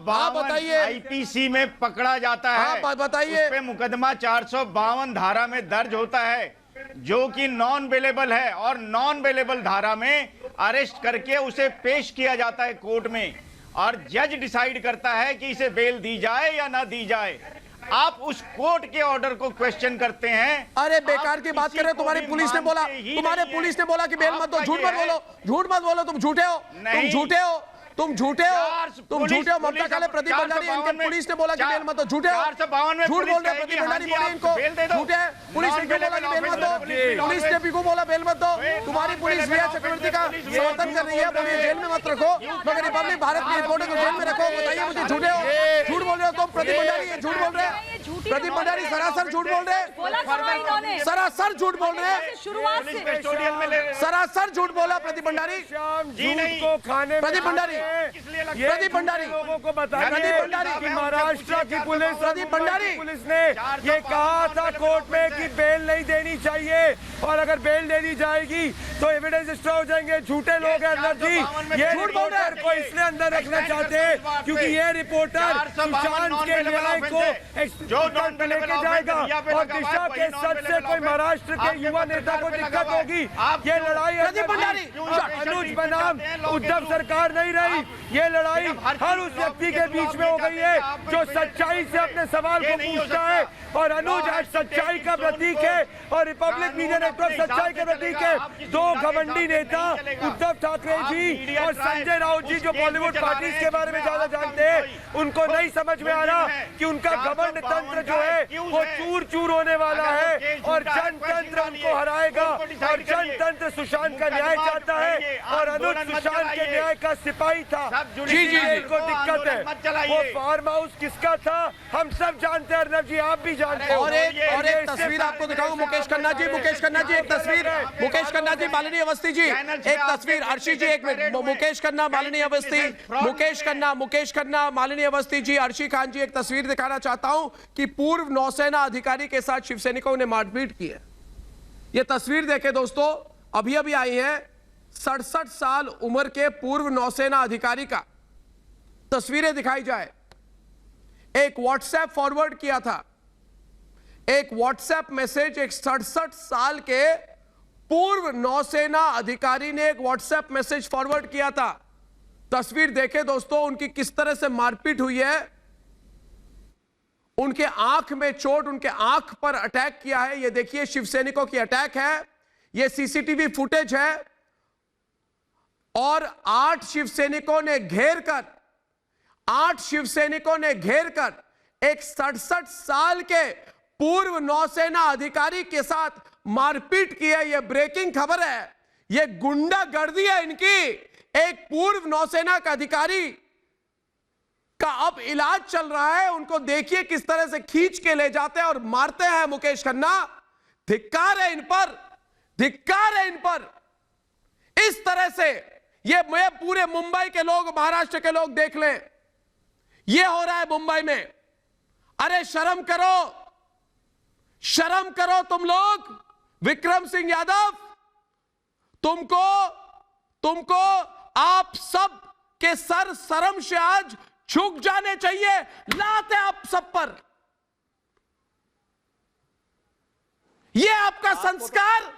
हाँ बताइए, आईपीसी में पकड़ा जाता है, हाँ बताइए, उस पे मुकदमा 452 धारा में दर्ज होता है जो कि नॉन बेलेबल है, और नॉन बेलेबल धारा में अरेस्ट करके उसे पेश किया जाता है कोर्ट में, और जज डिसाइड करता है कि इसे बेल दी जाए या ना दी जाए। आप उस कोर्ट के ऑर्डर को क्वेश्चन करते हैं। अरे बेकार की बात कर रहे हो। तुम्हारी पुलिस ने बोला, तुम्हारे पुलिस ने बोला कि बेल मत दो। झूठ मत बोलो, झूठ मत बोलो, तुम झूठे हो, तुम झूठे हो, तुम झूठे हो, तुम झूठे हो। ममता काले, प्रदीप भंडारी, इनके पुलिस ने बोला कि बेल मत दो। झूठे हो, झूठ बोल रहे। प्रदीप भंडारी बोले इनको झूठे। पुलिस ने क्यों बोला कि बेल मत दो? पुलिस ने भी को बोला बेल मत दो। तुम्हारी पुलिस रिया चक्रवर्ती का समर्थन कर रही है, बोलिए जेल में मत रखो, मगर रिपब्लिक भारत की रिपोर्टर को जेल में रखो। बताइए मुझे, झूठे हो, झूठ बोल रहे हो तुम। प्रदीप भंडारी झूठ बोल रहे हैं, प्रदीप भंडारी सरासर झूठ बोल रहे हैं, सरासर झूठ बोल रहे हैं, सरासर झूठ बोला प्रदीप भंडारी। प्रदीप भंडारी, प्रदीप भंडारी, लोगों को बताया प्रदीप भंडारी कि महाराष्ट्र की पुलिस, प्रदीप भंडारी, पुलिस ने ये कहा था कोर्ट में कि बेल नहीं देनी चाहिए, और अगर बेल दे दी जाएगी तो एविडेंस डिस्ट्रॉय हो जाएंगे। झूठे लोग हैं अर्नब जी। ये रिपोर्टर को इसलिए अंदर रखना चाहते हैं क्योंकि ये रिपोर्टर सुशांत के न्याय को लेके जाएगा, और दिशा के सच से कोई महाराष्ट्र के युवा नेता को दिक्कत होगी। ये लड़ाई अनुज बनाम उद्धव सरकार नहीं रही, ये लड़ाई हर उस व्यक्ति के बीच में हो गई है जो सच्चाई से अपने सवाल को पूछता है, और अनुज आज सच्चाई का प्रतीक है, और रिपब्लिक मीडिया नेटवर्क सच्चाई का प्रतीक है। दो घमंडी नेता उद्धव ठाकरे जी और संजय राउत जी, जो बॉलीवुड पार्टीज के बारे में ज्यादा जानते हैं, उनको नहीं समझ में आ रहा कि उनका घमंड तंत्र जो है वो चूर चूर होने वाला है, और जनतंत्र उनको हराएगा, और जनतंत्र सुशांत का न्याय चाहता है, और अनुज सुशांत के न्याय का सिपाही था। जी जी, इनको दिक्कत है। वो फार्म हाउस किसका था हम सब जानते हैं, अर्नब जी आप भी जानते हैं। और एक तस्वीर आपको दिखाऊं, मुकेश खन्ना जी, मुकेश खन्ना जी, एक तस्वीर, मुकेश खन्ना जी, मालिनी अवस्थी जी, एक तस्वीर, अर्शी जी एक मिनट, मुकेश खन्ना, मालिनी अवस्थी, मुकेश खन्ना, मालिनी अवस्थी जी, अर्शी खान जी, एक तस्वीर दिखाना चाहता हूं कि पूर्व नौसेना अधिकारी के साथ शिवसैनिकों ने मारपीट की है। यह तस्वीर देखें दोस्तों, अभी अभी आई है। 67 साल उम्र के पूर्व नौसेना अधिकारी का तस्वीरें दिखाई जाए। एक व्हाट्सएप फॉरवर्ड किया था, एक व्हाट्सएप मैसेज, एक 67 साल के पूर्व नौसेना अधिकारी ने एक व्हाट्सएप मैसेज फॉरवर्ड किया था। तस्वीर देखें दोस्तों, उनकी किस तरह से मारपीट हुई है। उनके आंख में चोट, उनके आंख पर अटैक किया है। यह देखिए, शिवसैनिकों की अटैक है, यह सीसीटीवी फुटेज है, और 8 शिवसैनिकों ने घेर कर एक 67 साल के पूर्व नौसेना अधिकारी के साथ मारपीट की है। यह ब्रेकिंग खबर है, यह गुंडागर्दी है इनकी। एक पूर्व नौसेना का अधिकारी का अब इलाज चल रहा है, उनको देखिए किस तरह से खींच के ले जाते हैं और मारते हैं। मुकेश खन्ना, धिक्कार है इन पर, धिक्कार है इन पर। इस तरह से ये पूरे मुंबई के लोग, महाराष्ट्र के लोग देख लें, ये हो रहा है मुंबई में। अरे शर्म करो, शर्म करो तुम लोग। विक्रम सिंह यादव, तुमको आप सब के सर शर्म से आज झुक जाने चाहिए। लाते आप सब पर, ये आपका संस्कार,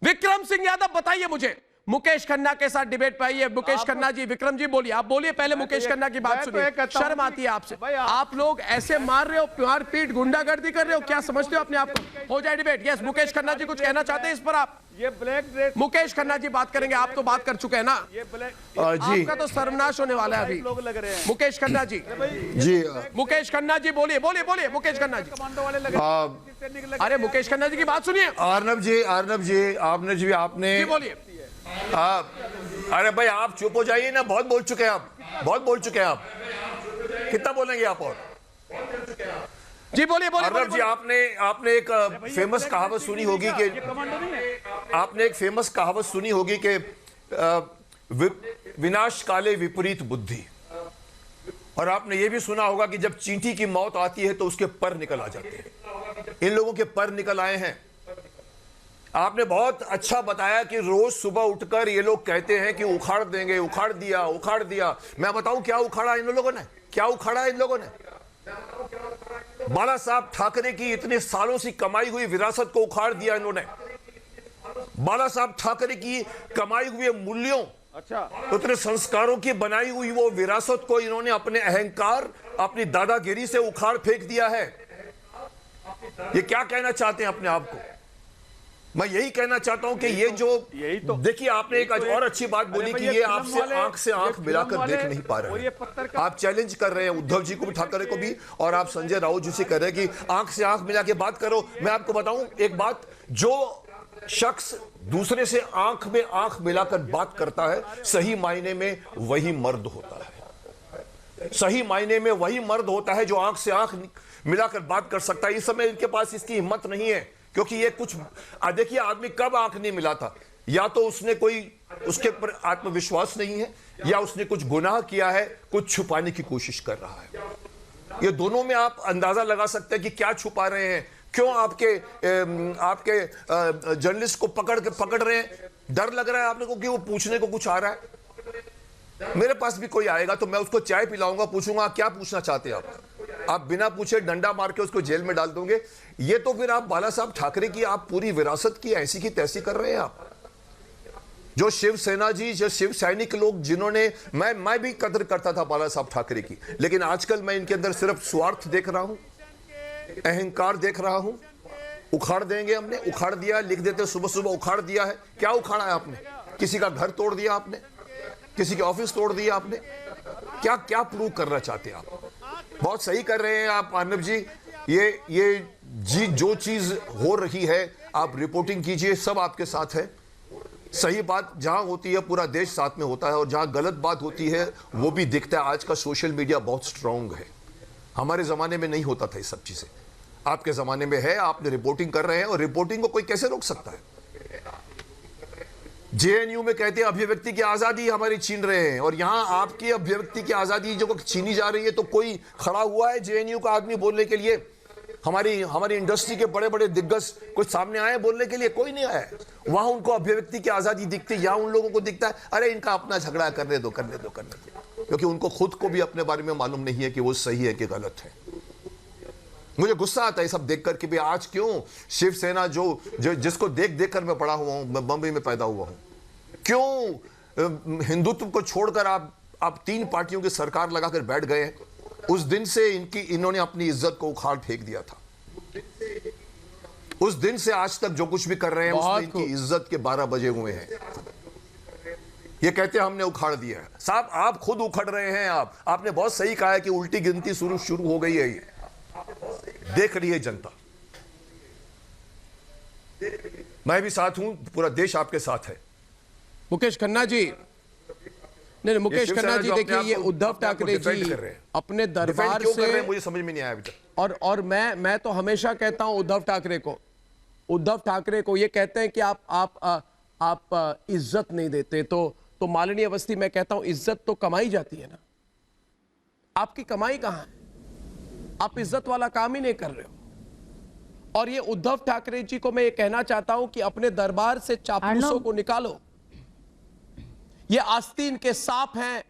विक्रम सिंह यादव बताइए मुझे, मुकेश खन्ना के साथ डिबेट पे आइए। मुकेश खन्ना जी, विक्रम जी बोलिए, आप बोलिए पहले मुकेश खन्ना की बात सुनिए। शर्म आती है आपसे, आप लोग ऐसे मार रहे हो, मार पीट गुंडागर्दी कर रहे हो, क्या समझते हो अपने आप को? हो जाए डिबेट। यस, मुकेश खन्ना जी कुछ कहना चाहते हैं इस पर? आप ये ब्लैक ड्रेस, मुकेश खन्ना जी बात करेंगे, आप तो बात कर चुके हैं ना। ये ब्लैक जी आपका तो सर्वनाश होने वाला है अभी। लोग लग रहे हैं। मुकेश खन्ना जी, जी मुकेश खन्ना जी बोलिए, बोलिए बोलिए मुकेश खन्ना जी। कमांडो वाले लग रहे हैं। अरे मुकेश खन्ना जी की बात सुनिए। अर्नब जी आपने जी बोलिए। अरे भाई आप चुप हो जाइए ना, बहुत बोल चुके हैं आप, बहुत बोल चुके हैं आप, कितना बोलेंगे आप? और जी बोलिए बोलिए। अर्नब जी आपने एक फेमस कहावत सुनी होगी कि आपने एक फेमस कहावत सुनी होगी कि विनाश काले विपरीत बुद्धि, और आपने ये भी सुना होगा कि जब चींटी की मौत आती है तो उसके पर निकल आ जाते हैं। इन लोगों के पर निकल आए हैं। आपने बहुत अच्छा बताया कि रोज सुबह उठकर ये लोग कहते हैं कि उखाड़ देंगे, उखाड़ दिया, उखाड़ दिया। मैं बताऊं क्या उखाड़ा इन लोगों ने, क्या उखाड़ा इन लोगों ने? बाला साहब ठाकरे की इतने सालों से कमाई हुई विरासत को उखाड़ दिया इन्होंने। बाला साहब ठाकरे की कमाई हुए मूल्यों, उतने संस्कारों की बनाई हुई वो विरासत को इन्होंने अपने अहंकार, अपनी दादागिरी से उखाड़ फेंक दिया है। ये क्या कहना चाहते हैं अपने आप को? मैं यही कहना चाहता हूं कि ये जो देखिए, आपने एक और अच्छी बात बोली कि ये आपसे आंख से आंख मिलाकर देख नहीं पा रहे हैं। आप चैलेंज कर रहे हैं उद्धव जी को भी, ठाकरे को भी, और आप संजय राउत जी से कह रहे हैं कि आंख से आंख मिला के बात करो। मैं आपको बताऊं एक बात, जो शख्स दूसरे से आंख में आंख मिलाकर बात करता है, सही मायने में वही मर्द होता है। सही मायने में वही मर्द होता है जो आंख से आंख मिलाकर बात कर सकता है। इस समय इनके पास इसकी हिम्मत नहीं है, क्योंकि ये कुछ देखिए, आदमी कब आंख नहीं मिला था? या तो उसने कोई, उसके ऊपर आत्मविश्वास नहीं है, या उसने कुछ गुनाह किया है, कुछ छुपाने की कोशिश कर रहा है। ये दोनों में आप अंदाजा लगा सकते हैं कि क्या छुपा रहे हैं। क्यों आपके जर्नलिस्ट को पकड़ रहे हैं? डर लग रहा है आप लोगों को कि वो पूछने को कुछ आ रहा है। मेरे पास भी कोई आएगा तो मैं उसको चाय पिलाऊंगा, पूछूंगा क्या पूछना चाहते हैं आप बिना पूछे डंडा मार के उसको जेल में डाल दोगे। ये तो फिर आप बाला साहब ठाकरे की आप पूरी विरासत की ऐसी की तैसी कर रहे हैं आप। जो शिवसेना जी, जो शिव सैनिक लोग, जिन्होंने मैं भी कदर करता था बाला साहब ठाकरे की, लेकिन आजकल मैं इनके अंदर सिर्फ स्वार्थ देख रहा हूं, अहंकार देख रहा हूं। उखाड़ देंगे, हमने उखाड़ दिया, लिख देते सुबह सुबह उखाड़ दिया है। क्या उखाड़ा है आपने? किसी का घर तोड़ दिया आपने, किसी के ऑफिस तोड़ दिया आपने। क्या क्या प्रूव करना चाहते हैं आप? बहुत सही कर रहे हैं आप अर्नब जी। ये जी जो चीज हो रही है आप रिपोर्टिंग कीजिए, सब आपके साथ है। सही बात जहां होती है पूरा देश साथ में होता है, और जहां गलत बात होती है वो भी दिखता है। आज का सोशल मीडिया बहुत स्ट्रांग है, हमारे जमाने में नहीं होता था ये सब चीजें, आपके जमाने में है। आपने रिपोर्टिंग कर रहे हैं, और रिपोर्टिंग को कोई कैसे रोक सकता है? जेएनयू में कहते हैं अभिव्यक्ति की आजादी हमारी छीन रहे हैं, और यहां आपकी अभिव्यक्ति की आजादी जो छीनी जा रही है, तो कोई खड़ा हुआ है जेएनयू का आदमी बोलने के लिए? हमारी इंडस्ट्री के बड़े बड़े दिग्गज कुछ सामने आए बोलने के लिए? कोई नहीं आया। वहां उनको अभिव्यक्ति की आजादी दिखती है, यहां उन लोगों को दिखता है अरे इनका अपना झगड़ा करने दो, क्योंकि उनको खुद को भी अपने बारे में मालूम नहीं है कि वो सही है कि गलत है। मुझे गुस्सा आता है सब देख कर कि भाई आज क्यों शिवसेना जिसको देख कर मैं बड़ा हुआ हूं, मैं बम्बई में पैदा हुआ हूं, क्यों हिंदुत्व को छोड़कर आप 3 पार्टियों की सरकार लगाकर बैठ गए हैं? उस दिन से इन्होंने अपनी इज्जत को उखाड़ फेंक दिया था। उस दिन से आज तक जो कुछ भी कर रहे हैं उसमें इनकी इज्जत के 12 बजे हुए हैं। ये कहते हैं हमने उखाड़ दिया है। साहब आप खुद उखड़ रहे हैं। आपने बहुत सही कहा है कि उल्टी गिनती शुरू हो गई है। ये देख रही है जनता, मैं भी साथ हूं, पूरा देश आपके साथ है। मुकेश खन्ना जी, नहीं मुकेश खन्ना जी, देखिए ये उद्धव ठाकरे जी अपने दरबार से, मुझे समझ में नहीं आया अभी तक। और मैं तो हमेशा कहता हूं उद्धव ठाकरे को ये कहते हैं कि आप इज्जत नहीं देते, तो माननीय अवस्थी मैं कहता हूं इज्जत तो कमाई जाती है ना, आपकी कमाई कहां है? आप इज्जत वाला काम ही नहीं कर रहे हो। और ये उद्धव ठाकरे जी को मैं ये कहना चाहता हूं कि अपने दरबार से चापलूसों को निकालो। ये आस्तीन के सांप हैं,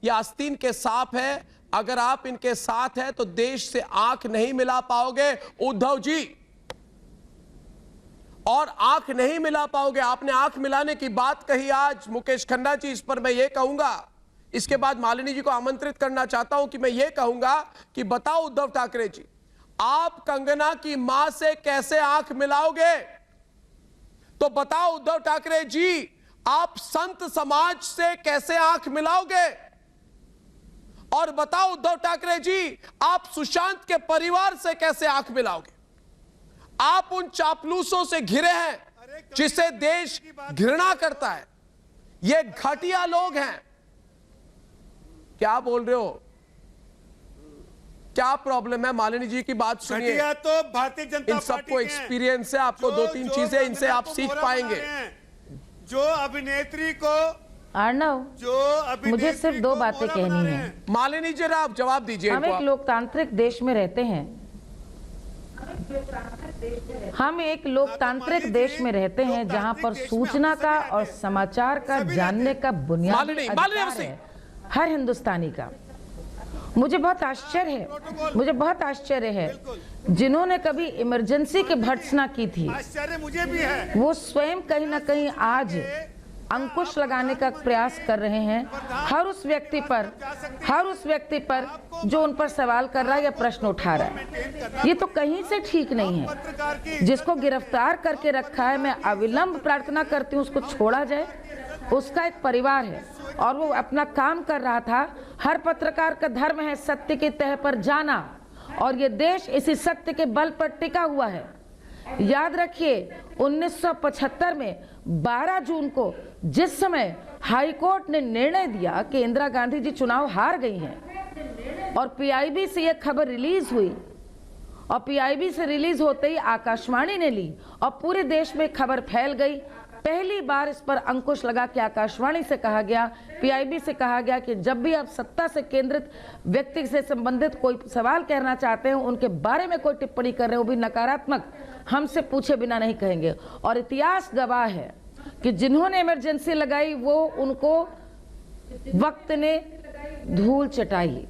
ये आस्तीन के सांप हैं। अगर आप इनके साथ हैं तो देश से आंख नहीं मिला पाओगे उद्धव जी। और आंख नहीं मिला पाओगे। आपने आंख मिलाने की बात कही आज मुकेश खन्ना जी, इस पर मैं ये कहूंगा, इसके बाद मालिनी जी को आमंत्रित करना चाहता हूं कि मैं ये कहूंगा कि बताओ उद्धव ठाकरे जी, आप कंगना की मां से कैसे आंख मिलाओगे? तो बताओ उद्धव ठाकरे जी, आप संत समाज से कैसे आंख मिलाओगे? और बताओ उद्धव ठाकरे जी, आप सुशांत के परिवार से कैसे आंख मिलाओगे? आप उन चापलूसों से घिरे हैं जिसे देश घृणा करता है। ये घटिया लोग हैं। क्या बोल रहे हो? क्या प्रॉब्लम है? मालिनी जी की बात सुनिए। तो भारतीय जनता इन सबको एक्सपीरियंस है, आपको दो तीन चीजें इनसे आप सीख पाएंगे। जो अभिनेत्री को अर्णव, मुझे सिर्फ दो बातें कहनी है। मालिनी जी आप जवाब दीजिए। हम एक लोकतांत्रिक देश में रहते हैं। हम एक लोकतांत्रिक देश में रहते हैं जहां पर सूचना का और समाचार का जानने का बुनियादी अधिकार है हर हिंदुस्तानी का। मुझे बहुत आश्चर्य है जिन्होंने कभी इमरजेंसी की भर्त्सना की थी, मुझे भी है, वो स्वयं कहीं ना कहीं आज अंकुश लगाने का प्रयास कर रहे हैं हर उस व्यक्ति पर जो उन पर सवाल कर रहा है या प्रश्न उठा रहा है। ये तो कहीं से ठीक नहीं है। जिसको गिरफ्तार करके रखा है, मैं अविलंब प्रार्थना करती हूँ उसको छोड़ा जाए। उसका एक परिवार है और वो अपना काम कर रहा था। हर पत्रकार का धर्म है सत्य की तह पर जाना, और ये देश इसी सत्य के बल पर टिका हुआ है। याद रखिए 1975 में 12 जून को जिस समय हाईकोर्ट ने निर्णय दिया कि इंदिरा गांधी जी चुनाव हार गई हैं, और पीआईबी से यह खबर रिलीज हुई, और पीआईबी से रिलीज होते ही आकाशवाणी ने ली और पूरे देश में खबर फैल गई। पहली बार इस पर अंकुश लगा कि आकाशवाणी से कहा गया, पीआईबी से कहा गया कि जब भी आप सत्ता से केंद्रित व्यक्ति से संबंधित कोई सवाल कहना चाहते हैं, उनके बारे में कोई टिप्पणी कर रहे हो भी नकारात्मक, हमसे पूछे बिना नहीं कहेंगे। और इतिहास गवाह है कि जिन्होंने इमरजेंसी लगाई वो उनको वक्त ने धूल चटाई,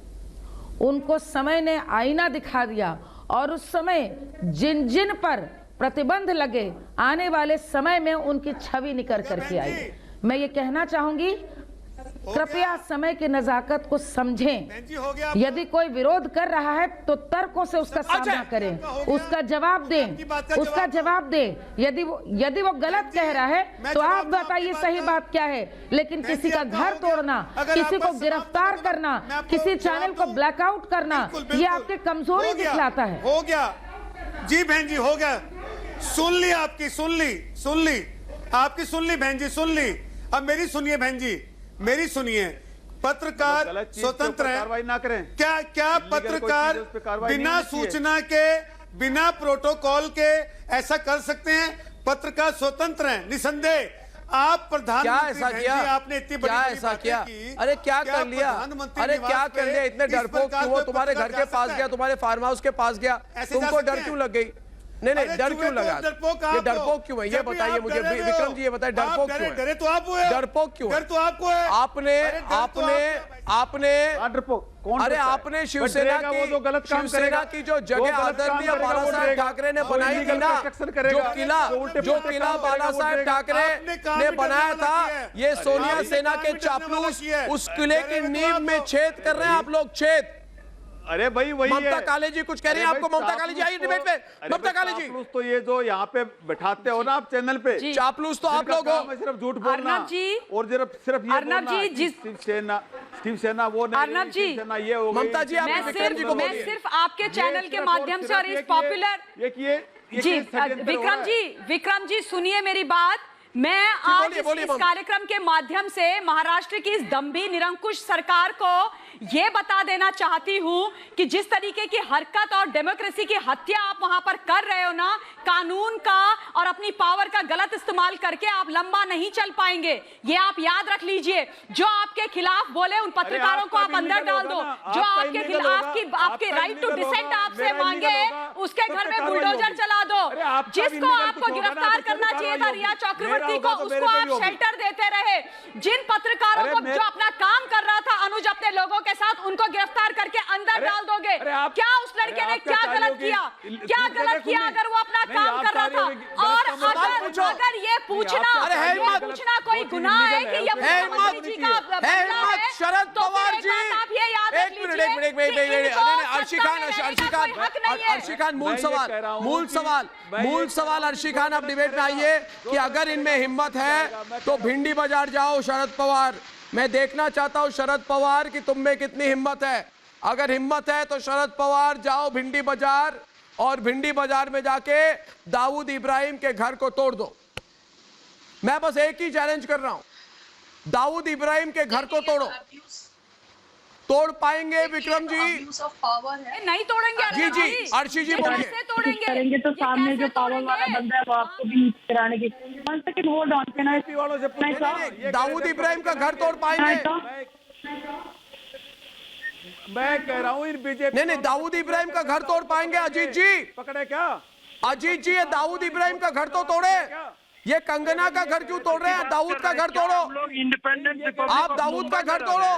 उनको समय ने आईना दिखा दिया, और उस समय जिन जिन पर प्रतिबंध लगे आने वाले समय में उनकी छवि निकल करके आई। मैं ये कहना चाहूंगी, कृपया समय की नजाकत को समझें। यदि कोई विरोध कर रहा है तो तर्कों से उसका सामना करें, उसका जवाब दें। यदि वो गलत कह रहा है तो आप बताइए सही बात क्या है। लेकिन किसी का घर तोड़ना, किसी को गिरफ्तार करना, किसी चैनल को ब्लैकआउट करना, ये आपकी कमजोरी दिखलाता है। हो गया जी बहन जी, हो गया। सुन ली आपकी, सुन ली आपकी, सुन ली बहन जी, सुन ली। अब मेरी सुनिए बहन जी, मेरी सुनिए। पत्रकार स्वतंत्र है, कार्रवाई ना करें। क्या पत्रकार बिना सूचना के, बिना प्रोटोकॉल के ऐसा कर सकते हैं? पत्रकार स्वतंत्र हैं निसंदेह। आप प्रधानमंत्री, आपने इतनी बड़ी ऐसा किया? अरे क्या कर लिया? अरे क्या कर लिया? इतने डरपोक क्यों? वो तुम्हारे घर के पास गया, तुम्हारे फार्म हाउस के पास गया, तुमको डर क्यों लग गई? नहीं, डर क्यों लगा? ये डरपोक क्यों है? ये बताइए मुझे विक्रम जी, ये बताइए डरपोक क्यों है? डरे तो आप हुए, डरपोक क्यों है? डर तो आपको है। अरे आपने शिवसेना की जो जगह आदरणीय बाला साहेब ठाकरे ने बनाई थी ना, जो किला बाला साहेब ठाकरे ने बनाया था, ये सोनिया सेना के चापलूस उस किले की नींव में छेद कर रहे हैं आप लोग, छेद। अरे भाई वही ममता काले जी कुछ कह रही हैं आपको। ममता काले जी आइए डिबेट पे। ममता काले जी, तो ये जो यहाँ पे बैठाते हो ना आप चैनल पे, चापलूस तो आप लोग हो। सिर्फ झूठ बोलना और सिर्फ ये बोलना शिवसेना वो नहीं, अर्नब जी, ये हो गई। ममता जी आप विक्रम जी को बोलिए। मैं सिर्फ आपके चैनल के माध्यम से और इस पॉपुलर जी विक्रम जी सुनिए मेरी बात। मैं आज इस कार्यक्रम के माध्यम से महाराष्ट्र की इस दंभी निरंकुश सरकार को यह बता देना चाहती हूं कि जिस तरीके की हरकत और डेमोक्रेसी की हत्या आप वहां पर कर रहे हो ना, कानून का और अपनी पावर का गलत इस्तेमाल करके आप लंबा नहीं चल पाएंगे। ये आप याद रख लीजिए। जो आपके खिलाफ बोले उन पत्रकारों को आप अंदर डाल दो। जो आपके खिलाफ आपके राइट टू डिसेंट आपसे मांगे, उसके घर में बुलडोजर चला दो। जिसको आपको गिरफ्तार करना चाहिए था, रिया चक्रवर्ती को, उसको आप शेल्टर देते रहे। जिन पत्रकारों को जो अपना काम कर रहा था अनुज अपने लोगों के साथ, उनको गिरफ्तार करके अंदर डाल दोगे। क्या उस लड़के ने क्या गलत किया? क्या गलत किया अगर वो अपना काम कर रहा था? और अगर पर ये पूछना, अरे है ये पूछना कोई गुनाह है कि ये मुख्यमंत्री जी का बंगला है? शरद तो पवार फिर जी, एक बात आप ये याद रख लीजिए एक मिनट, अर्शी खान, मूल सवाल अर्शी खान, आप डिबेट में आइए कि अगर इनमें हिम्मत है तो भिंडी बाजार जाओ शरद पवार, मैं देखना चाहता हूं शरद पवार कि तुम में कितनी हिम्मत है। अगर हिम्मत है तो शरद पवार जाओ भिंडी बाजार और भिंडी बाजार में जाके दाऊद इब्राहिम के घर को तोड़ दो। मैं बस एक ही चैलेंज कर रहा हूं, दाऊद इब्राहिम के घर को तोड़ो। तोड़ पाएंगे विक्रम जी? नहीं तोड़ेंगे जी जी, अर्शी जी बोलिए। कैसे तोड़ेंगे? करेंगे तो सामने जो पावर वाला बंदा है वो आपको भी कराने की। 1 second hold on, can I वालों से दाऊद इब्राहिम का घर तोड़ पाएंगे? मैं कह रहा हूँ इन बीजेपी नहीं, दाऊद इब्राहिम का घर तोड़ पाएंगे? अजीत जी पकड़े क्या? अजीत जी, ये दाऊद इब्राहिम का घर तो तोड़े, ये कंगना का घर क्यों तोड़ रहे हैं? दाऊद का घर तोड़ो, इंडिपेंडेंट आप दाऊद का घर तोड़ो।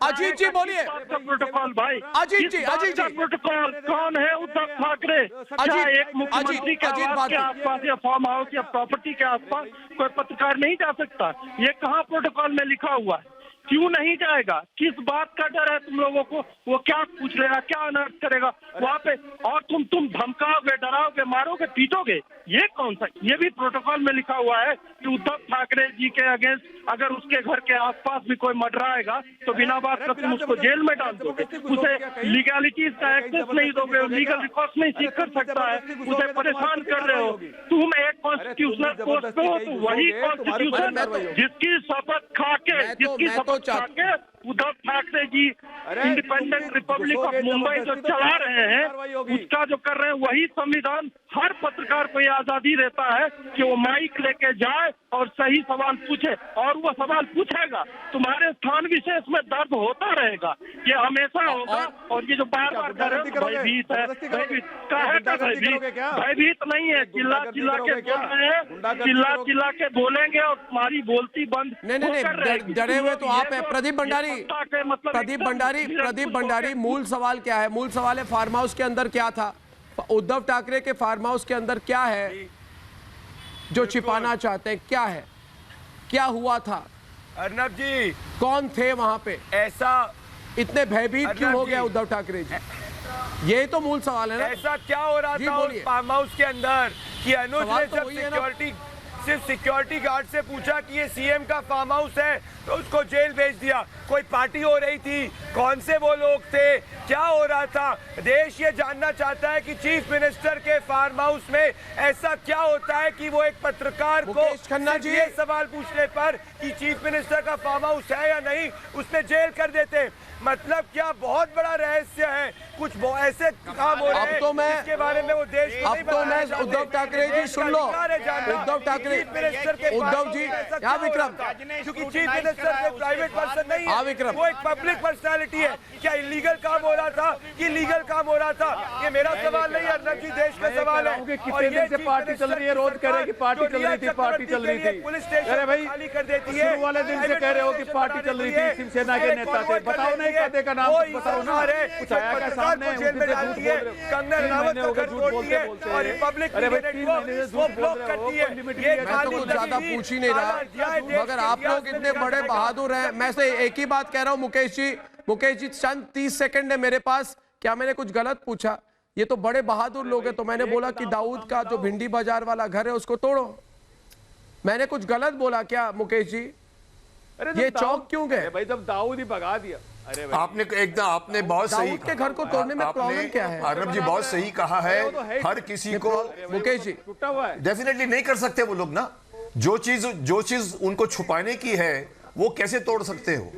अजीत जी बोलिए। प्रोटोकॉल भाई, अजीत जी, अजीत जी, प्रोटोकॉल कौन है? उद्धव ठाकरे। अजीत, एक मुख्यमंत्री के अजीत आवास बात के आसपास या फार्म हाउस या प्रॉपर्टी के आसपास कोई पत्रकार नहीं जा सकता? ये कहाँ प्रोटोकॉल में लिखा हुआ है? क्यों नहीं जाएगा? किस बात का डर है तुम लोगों को? वो क्या पूछ लेगा, क्या अनर्थ करेगा वहाँ पे? और तुम धमकाओगे, डराओगे, मारोगे, पीटोगे, ये कौन सा? ये भी प्रोटोकॉल में लिखा हुआ है कि उद्धव ठाकरे जी के अगेंस्ट अगर उसके घर के आसपास भी कोई मर्डराएगा तो बिना बात का तुम उसको जेल में डाल दोगे, उसे लीगैलिटीज का एक्सेस नहीं दोगे, लीगल रिकॉर्ड नहीं सीख कर सकता है, उसे परेशान कर रहे हो। तुम एक कॉन्स्टिट्यूशनल पोस्ट पे हो तो वही कॉन्स्टिट्यूशन जिसकी शपथ खा के Uddhav Thackeray ji independent Republic of Mumbai जो चला रहे हैं, उसका जो कर रहे हैं वही संविधान हर पत्रकार को ये आजादी देता है कि वो माइक लेके जाए और सही सवाल पूछे, और वो सवाल पूछेगा। तुम्हारे स्थान विशेष में दर्द होता रहेगा, ये हमेशा होगा। और ये जो बार बार भयभीत है, भयभीत नहीं है, चिल्ला चिल्ला के बोल रहे हैं, चिल्ला चिल्ला के बोलेंगे और तुम्हारी बोलती बंद नहीं, डरे हुए तो आप है। प्रदीप भंडारी, मूल सवाल क्या है? मूल सवाल है फार्म हाउस के अंदर क्या था? उद्धव ठाकरे के फार्म हाउस के अंदर क्या है जो छिपाना चाहते हैं? क्या है, क्या हुआ था? अर्नब जी, कौन थे वहां पे? ऐसा इतने भयभीत क्यों हो गया उद्धव ठाकरे जी? ये तो मूल सवाल है ना। ऐसा क्या हो रहा था उस फार्म हाउस के अंदर कि अनुज ने जब सिक्योरिटी गार्ड से पूछा कि ये सीएम का फार्म हाउस है तो उसको जेल भेज दिया? कोई पार्टी हो रही थी? कौन से वो लोग थे? क्या हो रहा था? देश ये जानना चाहता है कि चीफ मिनिस्टर के फार्म हाउस में ऐसा क्या होता है कि वो एक पत्रकार को खन्ना जी ये सवाल पूछने पर कि चीफ मिनिस्टर का फार्म हाउस है या नहीं उसमें जेल कर देते? मतलब क्या बहुत बड़ा रहस्य है? कुछ ऐसे काम हो रहे हैं इसके बारे में वो देश को नहीं बताया जाता। उद्धव ठाकरे जी सुन लो, उद्धव ठाकरे, उद्धव जी, यहाँ विक्रम, क्योंकि चीफ मिनिस्टर कोई प्राइवेट पर्सन नहीं है, विक्रम, वो एक पब्लिक पर्सनालिटी है। क्या इलीगल काम हो रहा था कि लीगल काम हो रहा था? ये मेरा सवाल नहीं, अर्नब जी देश का सवाल है। कितने दिन से पार्टी चल रही है? रोज कह रहे हैं कि पार्टी चल रही थी, पार्टी चल रही थी। पुलिस स्टेशन भाई खाली कर देती है। शुरू वाले दिन से कह रहे हो कि पार्टी चल रही थी, शिवसेना के नेता थे, बताओ नहीं कहते का नाम बताओ ना। कुछ आया क्या सामने? जेल में डालती है, कंगना रनावत का घर तोड़ती है और रिपब्लिक वो ब्लॉक करती है। मैं तो कुछ ज्यादा पूछ ही नहीं रहा, मगर आप लोग इतने बड़े बहादुर हैं। मैं से एक ही बात कह रहा हूं मुकेश जी, चंद 30 सेकंड है मेरे पास। क्या मैंने कुछ गलत पूछा? ये तो बड़े बहादुर लोग हैं, तो मैंने बोला कि दाऊद का जो भिंडी बाजार वाला घर है उसको तोड़ो। मैंने कुछ गलत बोला क्या मुकेश जी? ये चौक क्यों गए भाई? जब दाऊद ही भगा दिया। आपने एकदम आपने बहुत सही के घर को तोड़ने में प्रॉब्लम क्या है? अर्नब जी बहुत सही कहा है। हर किसी को मुकेश जी टूटा हुआ है, डेफिनेटली नहीं कर सकते वो लोग ना। जो चीज उनको छुपाने की है वो कैसे तोड़ सकते हो?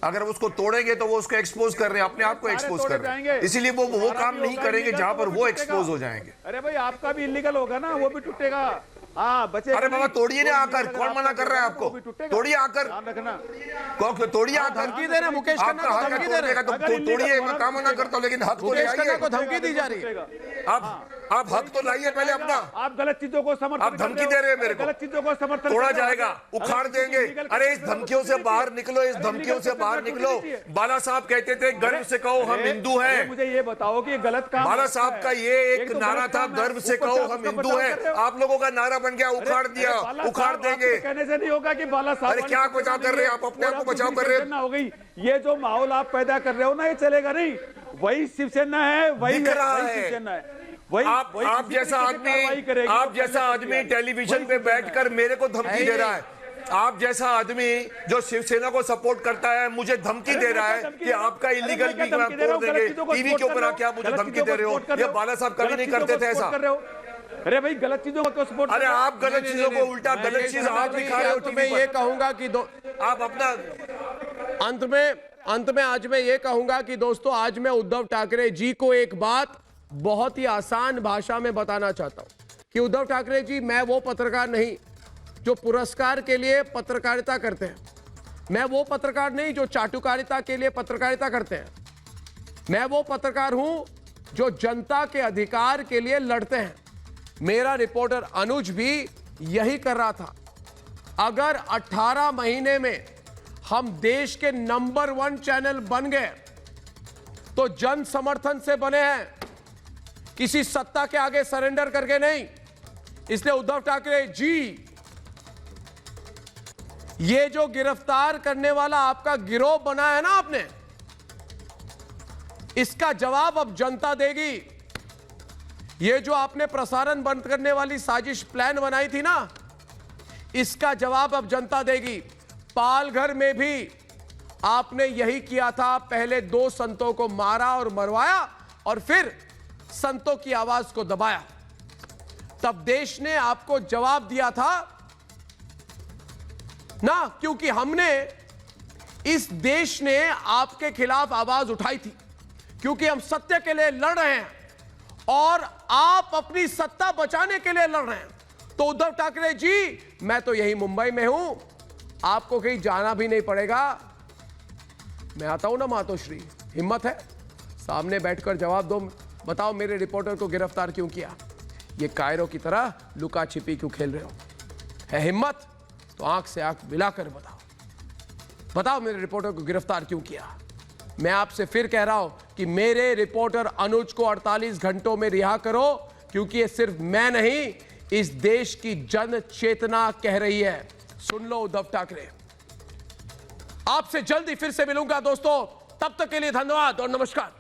अगर उसको तोड़ेंगे तो वो उसको एक्सपोज कर रहे हैं, अपने आप को एक्सपोज कर रहे हैं, इसीलिए वो काम नहीं करेंगे जहां पर वो एक्सपोज हो जाएंगे। अरे भाई आपका भी इलीगल होगा ना, वो भी टूटेगा। बचे। अरे बाबा तोड़िए ना आकर, कौन मना कर रहा है आपको? तोड़िए आकर, तोड़िए आकर। धमकी दे रहे मुकेश खन्ना को, धमकी दे रहे। तो तोड़िए, मैं काम मना करता हूँ, लेकिन हक मुकेश खन्ना को धमकी दी जा रही है। अब आप हक तो लाइए पहले अपना। आप गलत चीजों को समर्थन, आप धमकी दे रहे हैं मेरे को, गलत चीजों को समर्थन तोड़ा जाएगा, उखाड़ देंगे। अरे इस धमकियों से बाहर निकलो, इस धमकियों से बाहर निकलो। बाला साहब कहते थे गर्व से कहो हम हिंदू हैं। मुझे ये बताओ कि गलत काम, बाला साहब का ये एक नारा था, गर्व से कहो हम हिंदू हैं। आप लोगों का नारा बन गया, उखाड़ दिया, उखाड़ देंगे। कहने से नहीं होगा कि बाला साहब, अरे क्या बचाव कर रहे हैं आप, अपने आप को बचाव कर रहे हैं। हो गई ये जो माहौल आप पैदा कर रहे हो ना, ये चलेगा नहीं। वही शिवसेना है, वही शिवसेना है, वही आप जैसा आदमी टेलीविजन पे बैठकर मेरे को धमकी दे रहा है। आप जैसा आदमी जो शिवसेना को सपोर्ट करता है मुझे धमकी दे रहा है कि आपका इलीगल भी तोड़ देंगे। टीवी के ऊपर आके आप मुझे धमकी दे रहे हो। ये बाला साहब कभी नहीं करते थे ऐसा। अरे भाई गलत चीजों को सपोर्ट, अरे आप गलत चीजों को उल्टा गलत चीज आप दिखा रहे हो। मैं ये कहूंगा कि आप अपना अंत में आज मैं ये कहूंगा कि दोस्तों, आज मैं उद्धव ठाकरे जी को एक बात बहुत ही आसान भाषा में बताना चाहता हूं कि उद्धव ठाकरे जी, मैं वो पत्रकार नहीं जो पुरस्कार के लिए पत्रकारिता करते हैं। मैं वो पत्रकार नहीं जो चाटुकारिता के लिए पत्रकारिता करते हैं। मैं वो पत्रकार हूं जो जनता के अधिकार के लिए लड़ते हैं। मेरा रिपोर्टर अनुज भी यही कर रहा था। अगर 18 महीने में हम देश के नंबर 1 चैनल बन गए तो जन समर्थन से बने हैं, किसी सत्ता के आगे सरेंडर करके नहीं। इसलिए उद्धव ठाकरे जी, ये जो गिरफ्तार करने वाला आपका गिरोह बना है ना आपने, इसका जवाब अब जनता देगी। ये जो आपने प्रसारण बंद करने वाली साजिश प्लान बनाई थी ना, इसका जवाब अब जनता देगी। पालघर में भी आपने यही किया था। पहले 2 संतों को मारा और मरवाया और फिर संतों की आवाज को दबाया। तब देश ने आपको जवाब दिया था ना, क्योंकि हमने, इस देश ने आपके खिलाफ आवाज उठाई थी, क्योंकि हम सत्य के लिए लड़ रहे हैं और आप अपनी सत्ता बचाने के लिए लड़ रहे हैं। तो उद्धव ठाकरे जी, मैं तो यही मुंबई में हूं, आपको कहीं जाना भी नहीं पड़ेगा। मैं आता हूं ना मातोश्री, हिम्मत है सामने बैठकर जवाब दो। बताओ मेरे रिपोर्टर को गिरफ्तार क्यों किया? ये कायरों की तरह लुका छिपी क्यों खेल रहे हो? है हिम्मत तो आंख से आंख मिलाकर बताओ मेरे रिपोर्टर को गिरफ्तार क्यों किया? मैं आपसे फिर कह रहा हूं कि मेरे रिपोर्टर अनुज को 48 घंटों में रिहा करो, क्योंकि ये सिर्फ मैं नहीं, इस देश की जन चेतना कह रही है। सुन लो उद्धव ठाकरे। आपसे जल्दी फिर से मिलूंगा दोस्तों, तब तक के लिए धन्यवाद और नमस्कार।